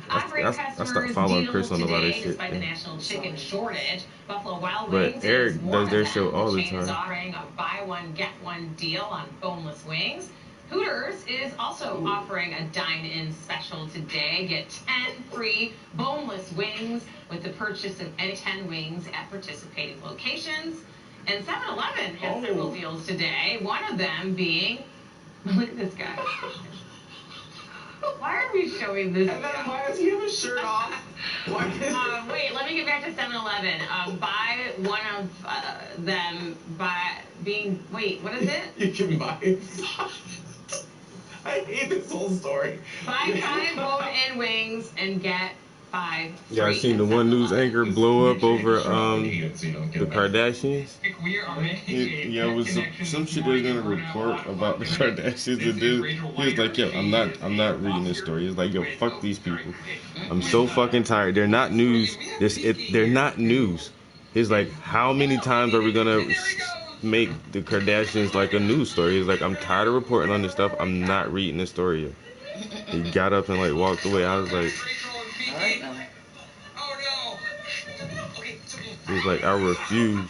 I stopped following Chris on a lot of shit. Despite the national chicken shortage, Buffalo Wild But Wings Eric is does their show all the chain is time. offering a buy one get one deal on boneless wings. Hooters is also offering a dine-in special today. Get 10 free boneless wings with the purchase of any 10 wings at participating locations. And 7-Eleven has several deals today. One of them being, look at this guy. Why are we showing this? And then why does he have his shirt off? Wait, let me get back to 7-Eleven. Buy one of them by being, wait, what is it? You can buy. I hate this whole story. Buy 5 bone-in wings and get 5 free. Y'all seen the one news anchor blow up over the Kardashians? Yeah, it was some shit they was gonna report about the Kardashians. The dude, he was like, "Yo, I'm not reading this story." He's like, "Yo, fuck these people. I'm so fucking tired. They're not news. They're not news." He's like, "How many times are we gonna make the Kardashians like a news story?" He's like, "I'm tired of reporting on this stuff. I'm not reading this story yet." He got up and like walked away. I was like, he's like, "I refuse."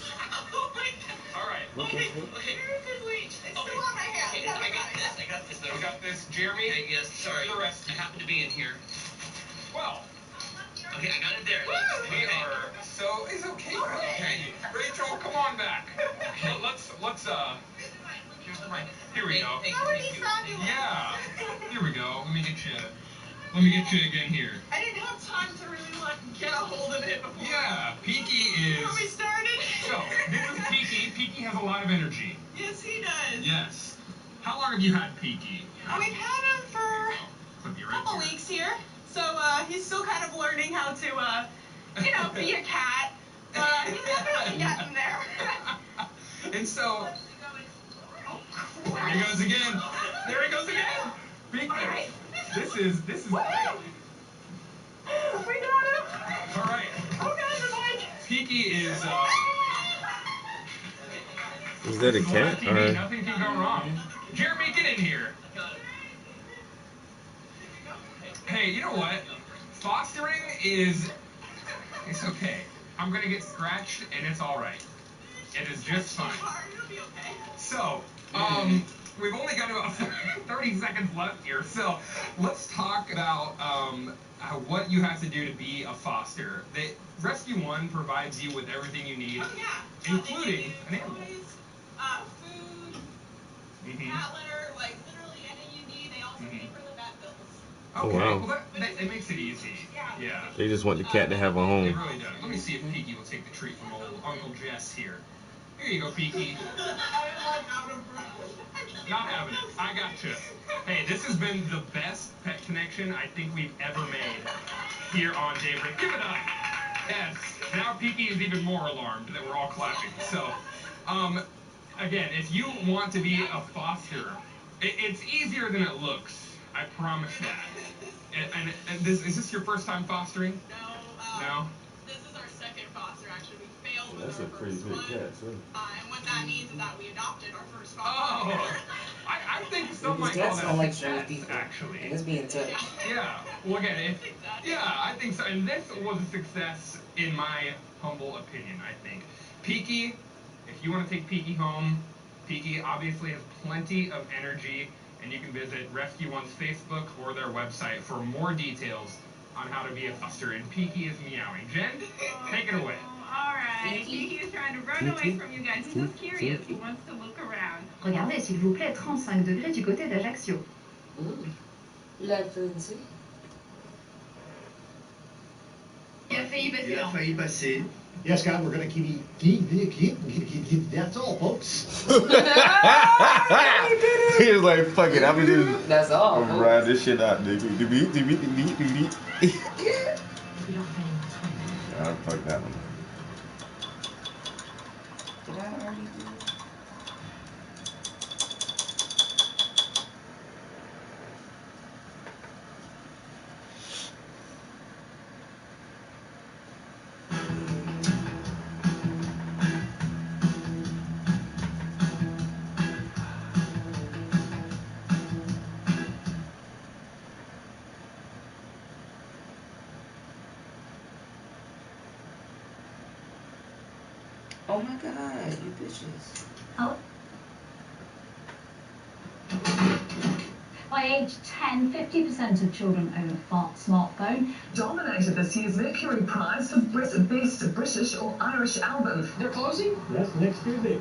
I got this. Jeremy? Yes, sorry. The rest. I happen to be in here. Well, Okay, I got it there. We are so it's okay. Okay, Rachel, come on back. Okay, let's here's the mic. Here we go. Yeah. Here we go. Let me get you again here. I didn't have time to really get a hold of it before. Yeah, Peaky is. Before we started. So this is Peaky. Peaky has a lot of energy. Yes, he does. Yes. How long have you had Peaky? We've had him for a couple weeks here. So he's still kind of learning how to, be a cat. He's definitely getting there. And so, there he goes again. There he goes again. Peaky. Right. This is. Woohoo! We got him. All right. Oh God, the mic. Peaky is. Is that a cat? TV, nothing can go wrong. Jeremy, get in here. Hey, you know what? Fostering is. It's okay. I'm gonna get scratched and it's alright. It is just fine. So, we've only got about 30 seconds left here, so let's talk about what you have to do to be a foster. Rescue One provides you with everything you need, including an animal. Food, cat litter, literally anything you need. They also pay for the vet bills. Okay, wow. well that makes it easy. Yeah. They just want the cat to have a home. It really does. Let me see if Peaky will take the treat from old Uncle Jess here. Here you go, Peaky. Not having it. I gotcha. Hey, this has been the best pet connection I think we've ever made here on Daybreak. Give it up. Yes. Now Peaky is even more alarmed that we're all clapping. So, again, if you want to be a foster, it's easier than it looks. I promise that. And is this your first time fostering? No? This is our second foster, actually. We failed with That's our a pretty first big one. cat, too. And what that means is that we adopted our first foster. Oh! I think some might call that a success, actually. Let's be in touch. Yeah. Well, again, I think so. And this was a success in my humble opinion, I think. Peaky, if you want to take Peaky home, Peaky obviously has plenty of energy, and you can visit Rescue One's Facebook or their website for more details on how to be a foster. And Peaky is meowing. Jen, take it away. All right. Peaky is trying to run away from you guys. He's just curious. He wants to look around. Regardez, s'il vous plaît, 35 degrés du côté d'Ajaccio. La fancy. Il a failli passer. Il a failli passer. Yes, God, we're going to keep. That's all, folks. He was like, fuck it, I'm just. That's all. Ride this shit out, nigga. I fucked that one. Did I already do it? Oh my god, you bitches. Oh. By age 10, 50% of children own a smartphone. Dominated this year's Mercury Prize for Best British or Irish Album. They're closing? That's next Tuesday.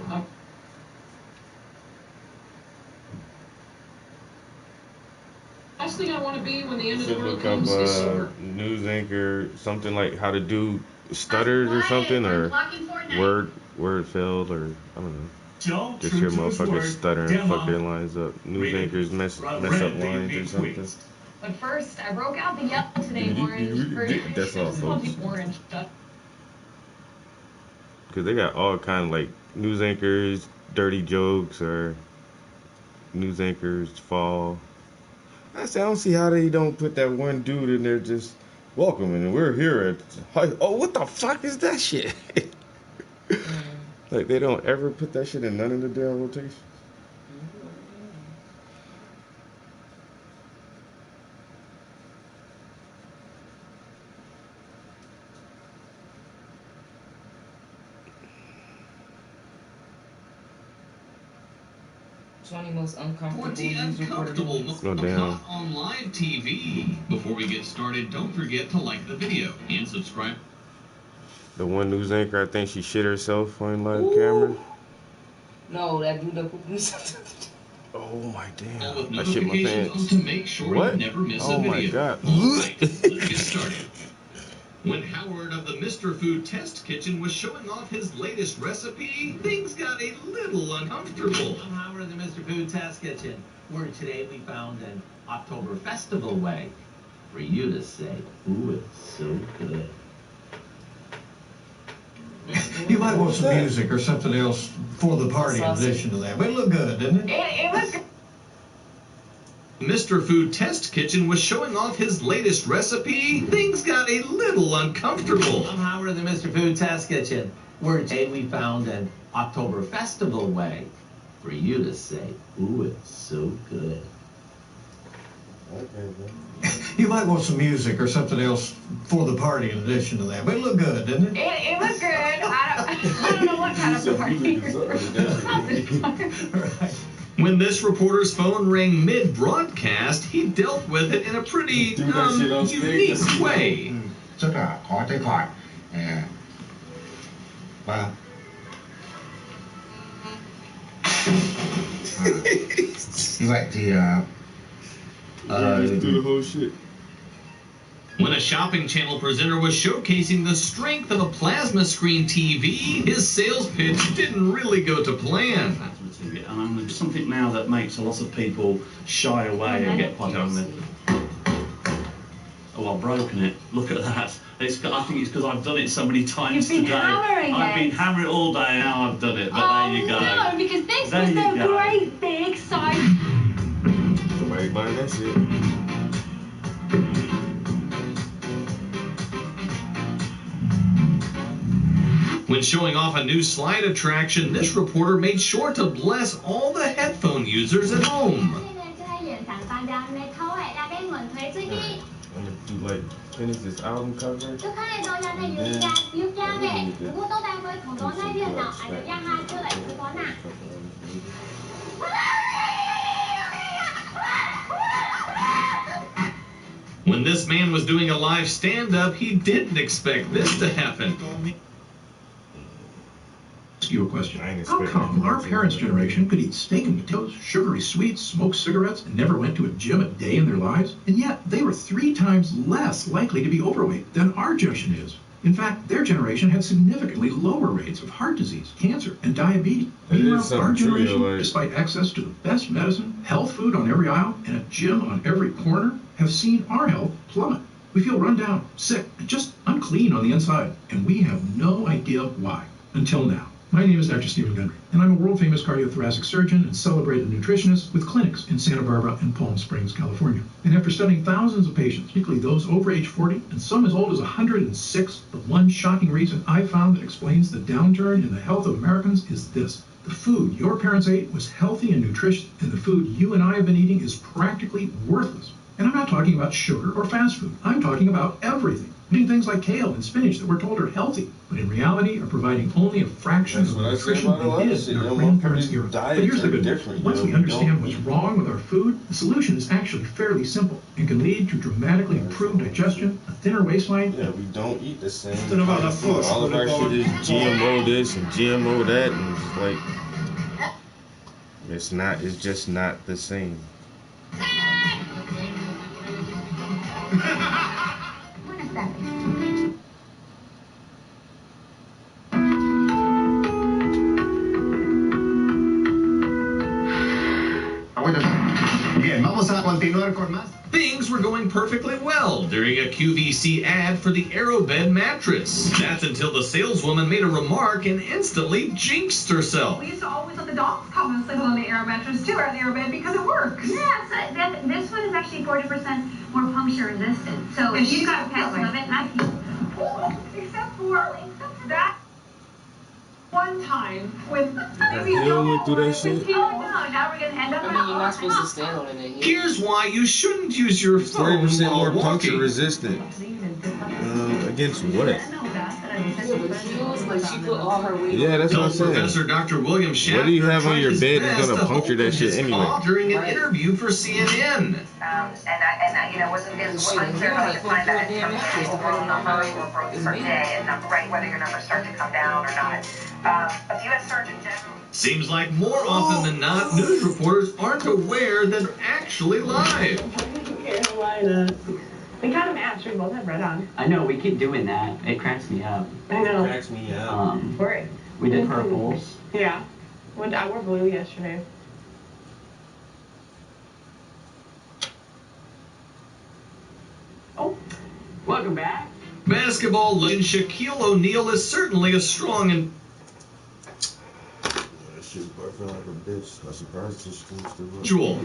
Last thing I want to be when the end of the Should world look up comes is sober. news anchor, something like how to do stutters or something, or word failed, or I don't know. Don't Just hear true to his motherfuckers word. stuttering Demo. fucking lines up. News anchors mess up lines or something. But first, I broke out the yellow today, orange. That's all, folks. Orange. Because they got all kind of like news anchors, dirty jokes, or news anchors fall. I don't see how they don't put that one dude in there just welcome, and we're here at. Oh, what the fuck is that shit? Like, they don't ever put that shit in none of the damn rotations. 20 most uncomfortable 20 news reported uncomfortable moments. Oh, damn. caught on live TV. Before we get started, don't forget to like the video and subscribe. The one news anchor, I think she shit herself on live camera. No, that dude that pooped Oh my damn. All with I shit my notifications pants. on to make sure What? you never miss Oh a video. my god. All right, let's get started. When Howard of the Mr. Food Test Kitchen was showing off his latest recipe, things got a little uncomfortable. I'm Howard of the Mr. Food Test Kitchen, where today we found an October festival way for you to say, ooh, it's so good. You might want some music or something else for the party in addition to that. But it looked good, didn't it? It was good. Mr. Food Test Kitchen was showing off his latest recipe, things got a little uncomfortable. I'm Howard of the Mr. Food Test Kitchen, where today we found an October festival way for you to say, ooh, it's so good. You might want some music or something else for the party in addition to that. But it looked good, didn't it? It was good. I don't know what kind of party. When this reporter's phone rang mid-broadcast, he dealt with it in a pretty, unique way. Rất là khó tránh khỏi. Và như vậy thì do the whole shit. When a shopping channel presenter was showcasing the strength of a plasma screen TV, his sales pitch didn't really go to plan. It's something now that makes a lot of people shy away and get quite angry. Oh, I've broken it. Look at that. I think it's because I've done it so many times You've been today. hammering I've it. been hammering it all day and now I've done it. But there you go. No, because this There was you the go. great big size. Somebody buying that shit. When showing off a new slide attraction, this reporter made sure to bless all the headphone users at home. I'm gonna do like finish this album cover. And then When this man was doing a live stand-up, he didn't expect this to happen. Ask you a question. How come our parents' generation could eat steak and potatoes, sugary sweets, smoke cigarettes, and never went to a gym a day in their lives? And yet, they were 3 times less likely to be overweight than our generation is. In fact, their generation had significantly lower rates of heart disease, cancer, and diabetes. Meanwhile, our generation, despite access to the best medicine, health food on every aisle, and a gym on every corner, have seen our health plummet. We feel run down, sick, and just unclean on the inside, and we have no idea why, until now. My name is Dr. Stephen Gundry, and I'm a world-famous cardiothoracic surgeon and celebrated nutritionist with clinics in Santa Barbara and Palm Springs, California. And after studying thousands of patients, particularly those over age 40 and some as old as 106, the one shocking reason I found that explains the downturn in the health of Americans is this. The food your parents ate was healthy and nutritious, and the food you and I have been eating is practically worthless. And I'm not talking about sugar or fast food. I'm talking about everything. Eating things like kale and spinach that we're told are healthy, but in reality are providing only a fraction of the nutrition they did in our grandparents' era. But here's the good news. Once we understand what's wrong with our food, the solution is actually fairly simple and can lead to dramatically improved digestion, a thinner waistline. Yeah, we don't eat the same kind of food. All of our shit is GMO this and GMO that, and it's like, it's just not the same. Bien, vamos a continuar con más. Things were going perfectly well during a QVC ad for the Aerobed mattress. That's until the saleswoman made a remark and instantly jinxed herself. We used to always let the dogs come and sleep on the Aero mattress too, or the Aerobed, because it works. Yeah, so this one is actually 40% more puncture resistant. So if you got past limit, except for that one time when maybe went through that shit? Oh no, now we're gonna end up. I mean, you're not supposed to stand on it. Here's why you shouldn't use your phone 40% more while puncture walking. resistant. Against what? Yeah, but heels like she put all her weight. Yeah, that's what I'm saying. Professor Dr. William Shatner What do you have on your bed that's gonna gonna puncture that shit anyway? During an interview for CNN. And you know, wasn't unclear how we define that from day overall number or growth per day, and right, whether your numbers start to come down or not. But the U.S. Surgeon General. Seems like more often than not, news reporters aren't aware that they're actually live. Carolina. We kind of match. We both have red on. I know, we keep doing that. It cracks me up. I know. It cracks me up. We're, we did purples. Yeah. I wore blue yesterday. Oh, welcome back. Basketball legend Shaquille O'Neal is certainly a strong and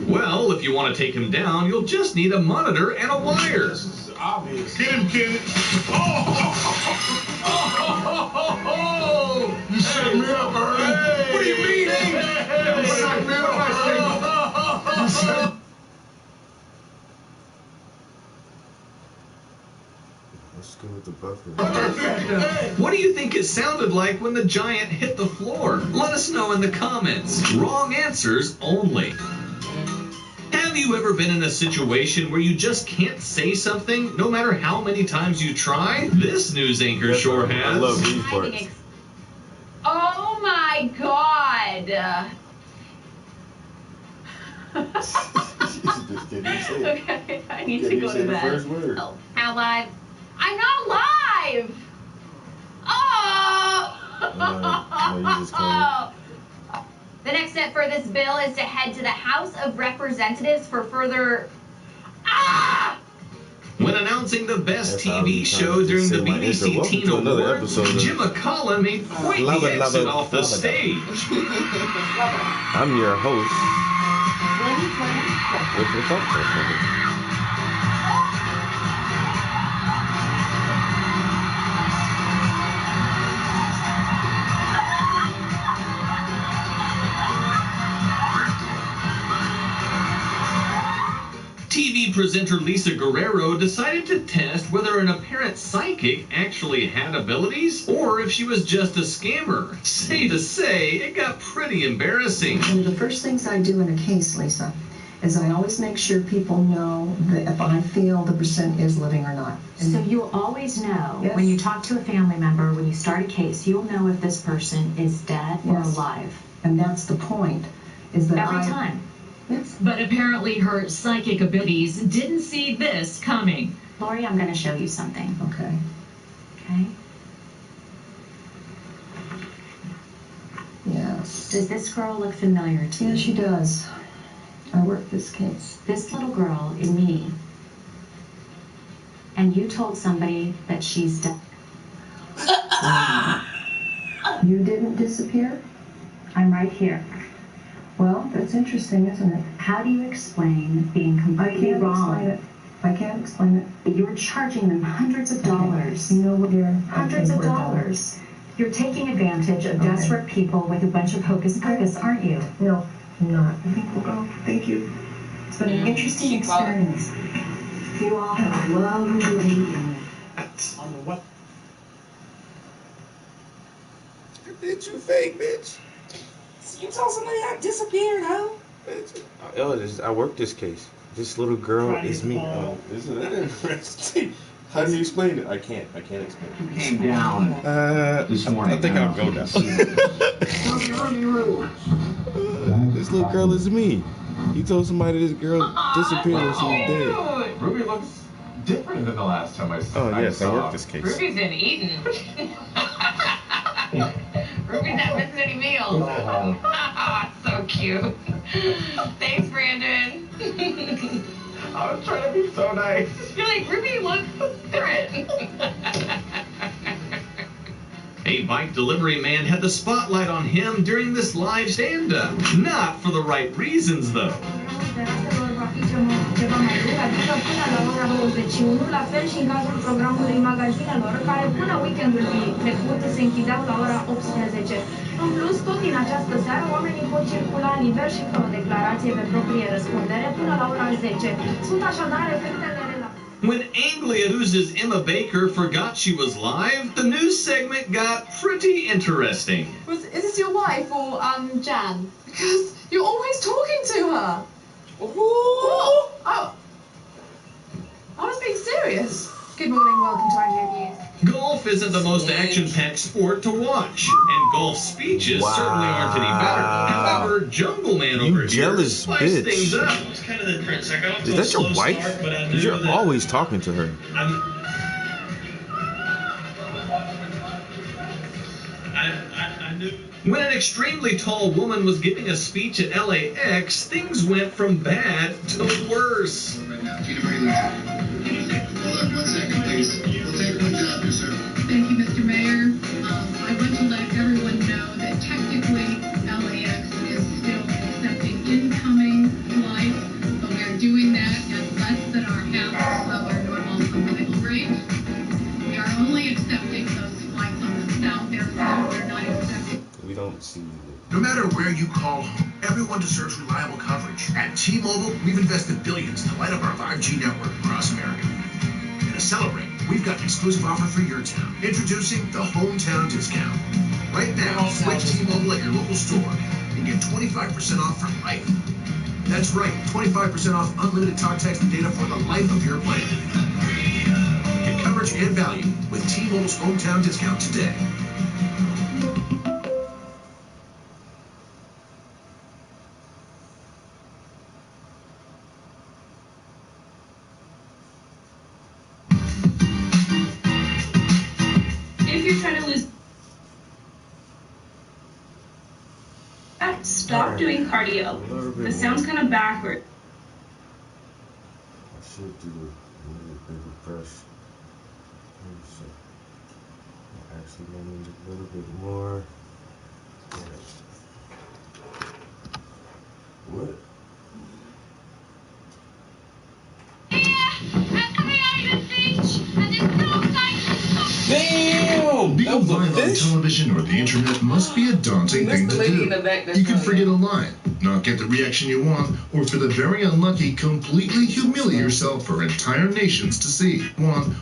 well, if you want to take him down, you'll just need a monitor and a wire. This is obvious. Get him, kid. You set me up, Ernie. What do you mean? You set me up, Ernie. Let's go with the buffer. What do you think it sounded like when the giant hit the floor? Let us know in the comments. Wrong answers only. Have you ever been in a situation where you just can't say something no matter how many times you try? This news anchor sure has. I love these parts. Oh my god! Okay, I need to go to bed. First word. Oh, out live. I'm not live! Oh! No, you just can't. The next step for this bill is to head to the House of Representatives for further... When announcing the best TV show during the BBC Teen Awards, Jim McCollum made quite the exit off the stage. I'm your host. With your thoughts. TV presenter Lisa Guerrero decided to test whether an apparent psychic actually had abilities or if she was just a scammer. Safe to say, it got pretty embarrassing. One of the first things I do in a case, Lisa, is I always make sure people know that if I feel the person is living or not. So you'll always know when you talk to a family member, when you start a case, you'll know if this person is dead or alive. And that's the point, is that every time. Yes. But apparently her psychic abilities didn't see this coming. Lori, I'm going to show you something. Okay. Okay. Yes. Does this girl look familiar to you? Yes, she does. I worked this case. This little girl is me. And you told somebody that she's dead. You didn't disappear? I'm right here. Well, that's interesting, isn't it? How do you explain being completely wrong? I can't explain it. You're charging them hundreds of dollars. You know what you're... Hundreds of dollars. You're taking advantage of desperate people with a bunch of hocus pocus, aren't you? No, I'm not. I think we'll go. Thank you. It's been an interesting experience. You all have a lovely evening. On the what? Did you fake, bitch? You told somebody I disappeared, huh? Oh, I worked this case. This little girl is me. Oh, isn't that interesting? How do you explain it? I can't explain it. You came down this morning. I think I'll go down. This little girl is me. You told somebody this girl disappeared and she was dead. Ruby looks different than the last time I saw her. Oh, yes, I worked this case. Ruby's been eating. Ruby's not missing any meals. So cute. Thanks, Brandon. I was trying to be so nice. You're like, Ruby looks different. A bike delivery man had the spotlight on him during this live stand-up. Not for the right reasons, though. Adică până la ora 21, la fel și în cazul programului magazinelor, care până weekendul trecut se închideau la ora 18. În plus, tot din această seară, oamenii pot circula liber și fără o declarație pe proprie răspundere până la ora 10. Sunt așadar efectele relaxate. When Anglia News' Emma Baker forgot she was live, the news segment got pretty interesting. Is this your wife or Jan? Because you're always talking to her. Oh, I was being serious. Good morning, welcome to IGN News. Golf isn't the most action-packed sport to watch, and golf speeches certainly aren't any better. However, Jungle Man over here jealous spices bitch. things up. Is that your wife? Because you're always talking to her. When an extremely tall woman was giving a speech at LAX, things went from bad to worse. Hold on 1 second, please. We'll take one job here, sir. Thank you, Mr. Mayor. I want to let everyone know that technically LAX is still accepting incoming flights, but we are doing that at less than our half of our normal arrival rate. We are only accepting those flights on the South Airport. We're not accepting. We don't see it. No matter where you call home, everyone deserves reliable coverage. At T-Mobile, we've invested billions to light up our 5G network across America. And to celebrate, we've got an exclusive offer for your town. Introducing the Hometown Discount. Right now, switch T-Mobile at your local store and get 25% off for life. That's right, 25% off unlimited talk, text, and data for the life of your plan. Get coverage and value with T-Mobile's Hometown Discount today. You're trying to lose. Stop doing cardio. This sounds kind of backward. I should do a little bigger brush. Actually, I need a little bit more. What? Damn! Being live on television or the internet must be a daunting thing to do. You can forget a line, not get the reaction you want, or for the very unlucky, completely humiliate yourself for entire nations to see. One.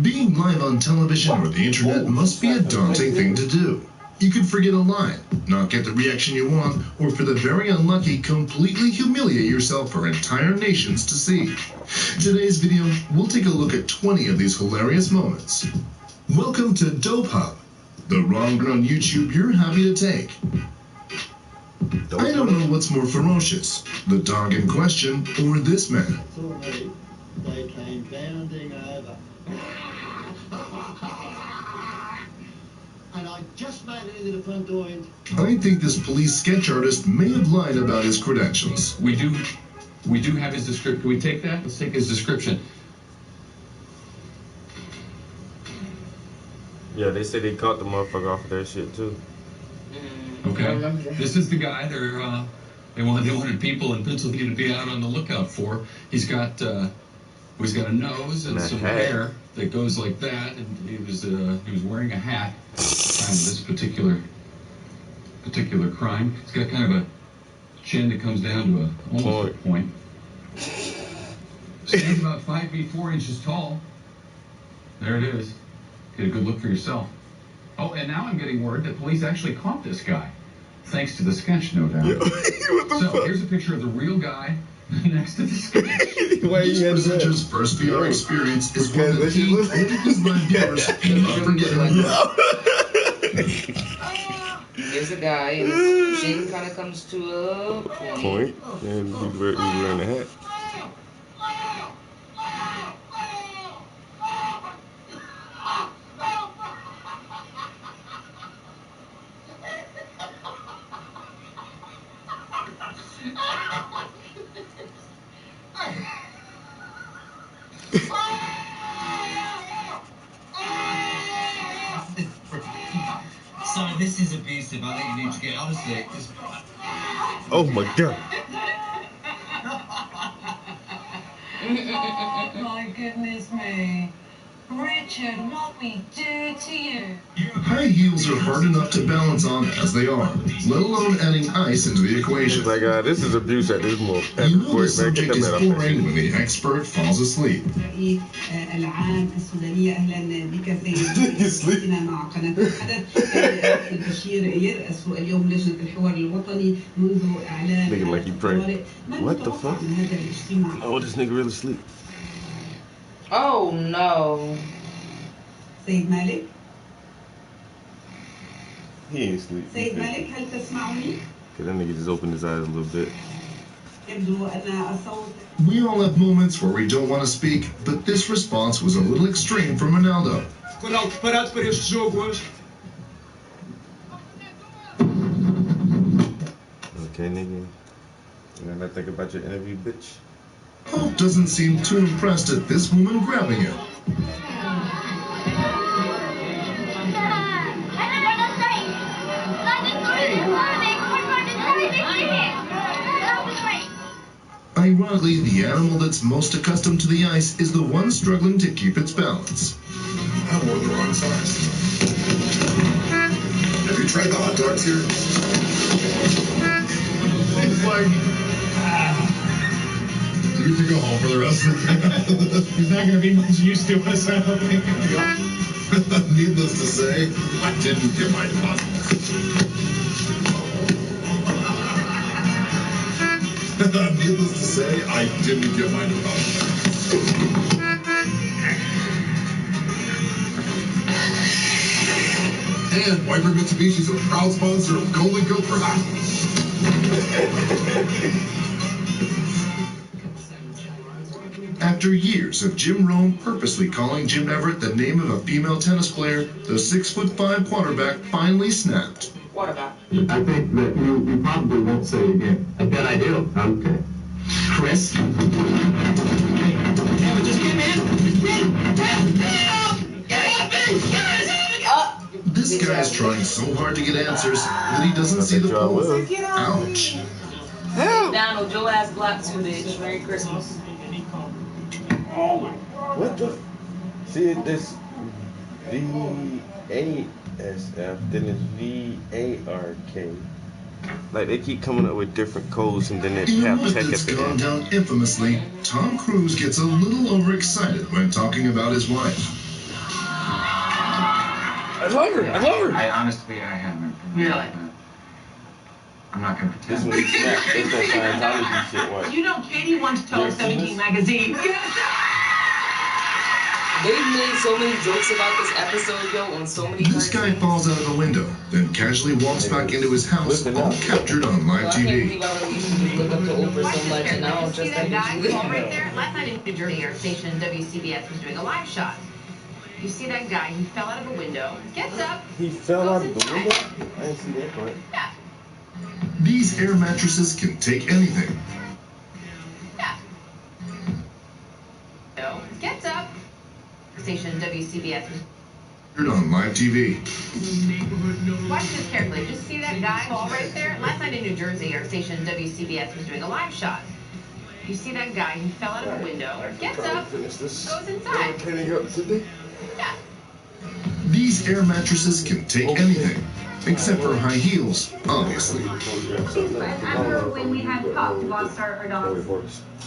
Being live on television or the internet must be a daunting thing to do. You could forget a line, not get the reaction you want, or for the very unlucky, completely humiliate yourself for entire nations to see. Today's video, we'll take a look at 20 of these hilarious moments. Welcome to Dope Hub, the wrong turn on YouTube you're happy to take. I don't know what's more ferocious, the dog in question or this man. They came bounding over. And I just made it into the front door and... I think this police sketch artist may have lied about his credentials. We do have his description. Can we take that? Let's take his description. Yeah, they said they caught the motherfucker off of their shit too. Okay. This is the guy they wanted people in Pennsylvania to be out on the lookout for. He's got a nose and some hair that goes like that, and he was wearing a hat. Time of this particular crime. He's got kind of a chin that comes down to almost a point. Stands about 5 feet 4 inches tall. There it is. Get a good look for yourself. Oh, and now I'm getting word that police actually caught this guy, thanks to the sketch, no doubt. So here's a picture of the real guy next to the sketch. This presenters' first VR experience is one that he and his live viewers cannot forget anymore. There's a guy, and his chin kind of comes to a point. And he's wearing a hat. So this is abusive. I think you need to get honestly. Oh my god. Oh my goodness me. Richard, what we do to you. High heels are hard enough to balance on as they are, let alone adding ice into the equation. Like, this is abuse at this moment. You know the subject is boring when the expert falls asleep. العام السودانية أهلا بك سيدنا مع قناة الحدث. البشير يرأس اليوم لجنة الحوار الوطني منذ إعلان الطوارئ. What the fuck? Oh, this nigga really asleep. Oh no. سيد مالك. He ain't asleep. سيد مالك هل تسمعني؟ Okay, that nigga just opened his eyes a little bit. يبدو أن الصوت. We all have moments where we don't want to speak, but this response was a little extreme from Ronaldo. Okay, nigga. You know what I think about your interview, bitch? Hope doesn't seem too impressed at this woman grabbing him. Ironically, the animal that's most accustomed to the ice is the one struggling to keep its balance. I wore the wrong size. Have you tried the hot dogs here? It's like, Do we have to go home for the rest of the day? he's not going to be much use to us, I don't think. Needless to say, I didn't get my deposit. Needless to say, I didn't get my deposit. And Viper Mitsubishi is a proud sponsor of Golden Goat for Hockey. After years of Jim Rome purposely calling Jim Everett the name of a female tennis player, the 6'5" quarterback finally snapped. Quarterback. I think that you probably won't say it again. I bet I do. Okay. Chris? Just get This guy's trying so hard to get answers that he doesn't see the point. Ouch. Donald, your ass blocked too, bitch. Merry Christmas. What the? See, this VASF, then it's VARK. Like, they keep coming up with different codes and then they In a have life tech at that's the gone end. down infamously, Tom Cruise gets a little overexcited when talking about his wife. I love her. I love her. I honestly, I haven't. Really? I'm not going to This pretend. one snap. That's that Scientology shit. What? You know, Katie once told 17 magazine. They've made so many jokes about this episode, yo, on so many This guy falls out of the window, then casually walks back into his house, all captured on live I can't TV. believe I really used to look up to Oprah so much, and now I'm just that like, guy fall right there? Last night in New Jersey, our station WCBS was doing a live shot. You see that guy? He fell out of a window, gets up. He fell out of the window? I didn't see that part. Yeah. These air mattresses can take anything. No. Gets up. Station WCBS was On live TV. watch this carefully. Just see that guy fall right there? Last night in New Jersey, our station WCBS was doing a live shot. You see that guy? He fell out of a window, gets up, goes inside. Yeah. These air mattresses can take anything, except for high heels, obviously. I remember when we had pups, we lost our dogs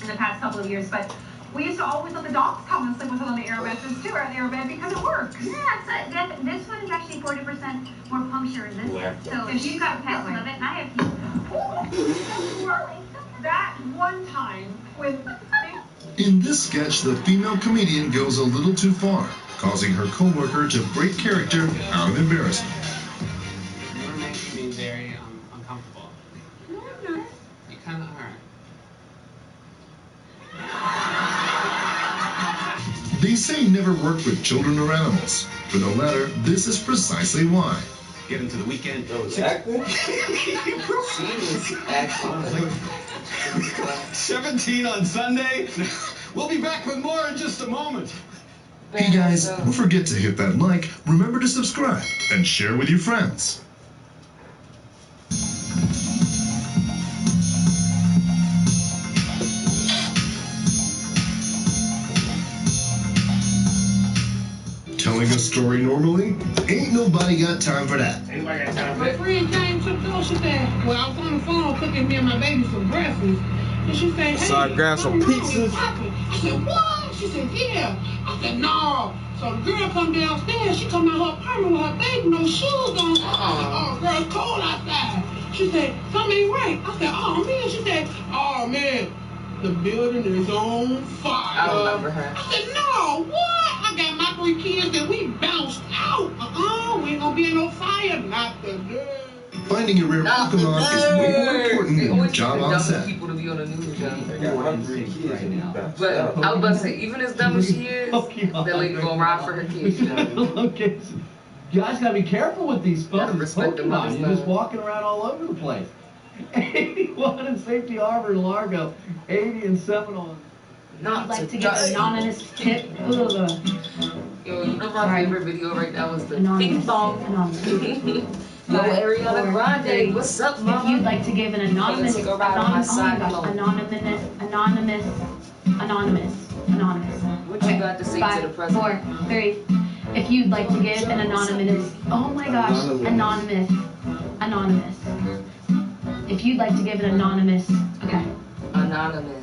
in the past couple of years, but we used to always let the dogs come and sleep with us on the air mattress too, or the air bed, because it works. Yeah, this one is actually 40% more puncture than this. So if you've got pets, love it, and I have That one time when In this sketch, the female comedian goes a little too far, causing her coworker to break character out of embarrassment. You're making me very uncomfortable. No, I'm not. You kind of are. They say never work with children or animals. For the latter, this is precisely why. Get into the weekend. Acting? She was actually 17 on Sunday. We'll be back with more in just a moment. Hey guys, don't forget to hit that like, remember to subscribe, and share with your friends. story normally? Ain't nobody got time for that. Anybody got time for that? My friend came to the door. She said, well, I was on the phone cooking me and my baby some breakfast. And she said, hey, so I grabbed some pizzas. I said, what? She said, yeah. I said, no. So the girl come downstairs. She come out her apartment with her baby, no shoes on. I said, oh, girl, it's cold outside. She said, something ain't right. I said, oh, man. She said, oh, man, the building is on fire. I remember her. I said, no, what? I got my 3 kids and we bounced out. We ain't gonna be in no fire. Not today. Finding a rare Pokemon is way more important than your job on set. People to be on the news, but I was about to say, even as dumb as she is, that lady gonna ride for her kids. Okay, you guys gotta be careful with these folks. Pokemon, you're just walking around all over the place. 81 in Safety Harbor in Largo, 80 in Seminole. Not like to get an anonymous tip. Yo, you know my favorite video right now is the ping pong. No, Ariana Grande, what's up, mama? If you'd like to give an anonymous, What you got to say to the president? 5, 4, 3. If you'd like to give an anonymous, oh my gosh, anonymous. If you'd like to give an anonymous, okay. Anonymous.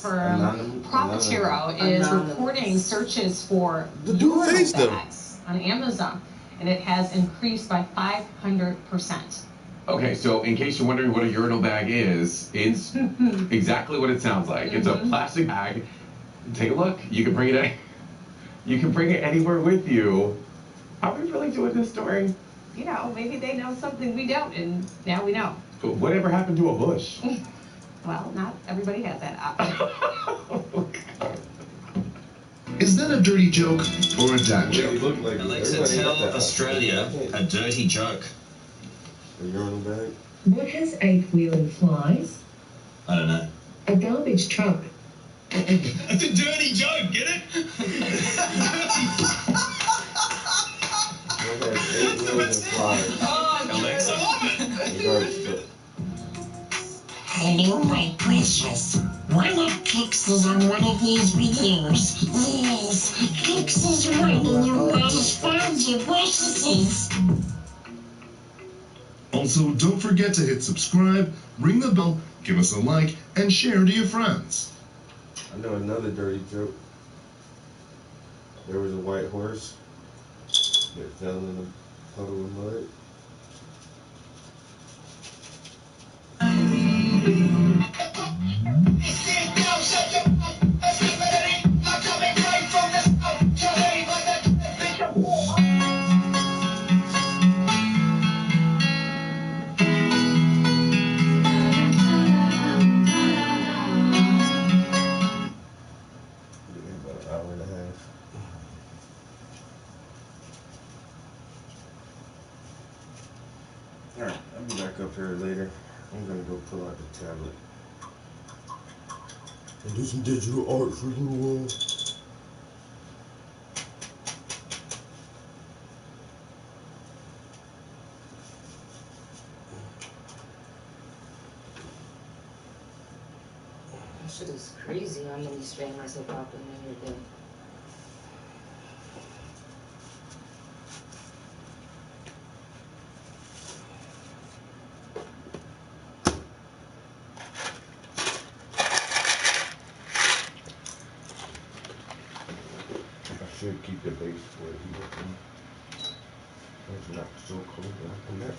Firm Profitero is reporting searches for face them bags on Amazon, and it has increased by 500%. Okay, so in case you're wondering what a urinal bag is, it's exactly what it sounds like. It's a plastic bag. Take a look. You can bring it. You can bring it anywhere with you. Are we really doing this story? You know, maybe they know something we don't, and now we know. But whatever happened to a bush? Well, not everybody has that option. Is that a dirty joke or a dad joke? Alexa, tell Australia a dirty joke. A urinal bag? What has 8 wheels and flies? I don't know. A garbage truck. That's a dirty joke, get it? Alexa. Hello, my precious. One of Pixie's on one of these videos. Yes, Pixie's running. You might have found your preciouses. Also, don't forget to hit subscribe, ring the bell, give us a like, and share to your friends. I know another dirty joke. There was a white horse that fell in a puddle of mud. Alright, I'll be back up here later. I'm gonna go pull out the tablet and do some digital art for a little while. That shit is crazy how many spammers have popped in every day. I should keep the base where he looking. It's not so cold like that.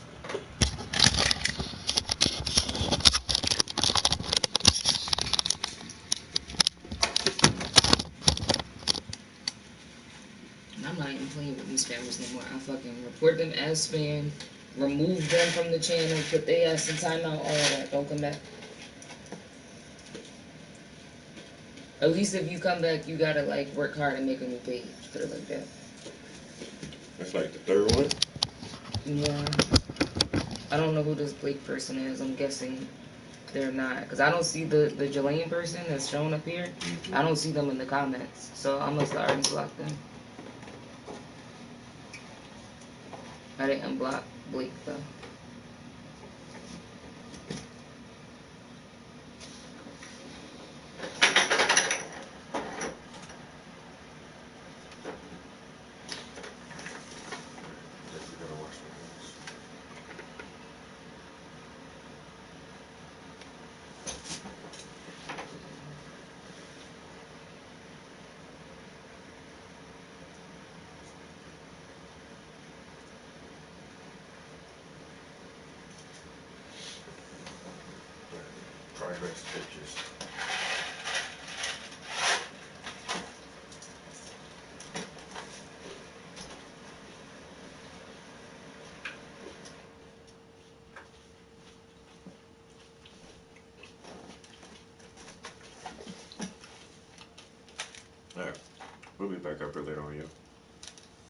I'm not even playing with these spammers no more. I fucking report them as spam, remove them from the channel, put their ass in timeout, all of that. Don't come back. At least if you come back, you gotta like work hard and make a new page. Put it like that. That's like the third one? Yeah. I don't know who this Blake person is. I'm guessing they're not. Because I don't see the Jelaine person that's shown up here. I don't see them in the comments. So I must have already blocked them. I didn't block Blake though. progress pictures. Alright, we'll be back up later on, you.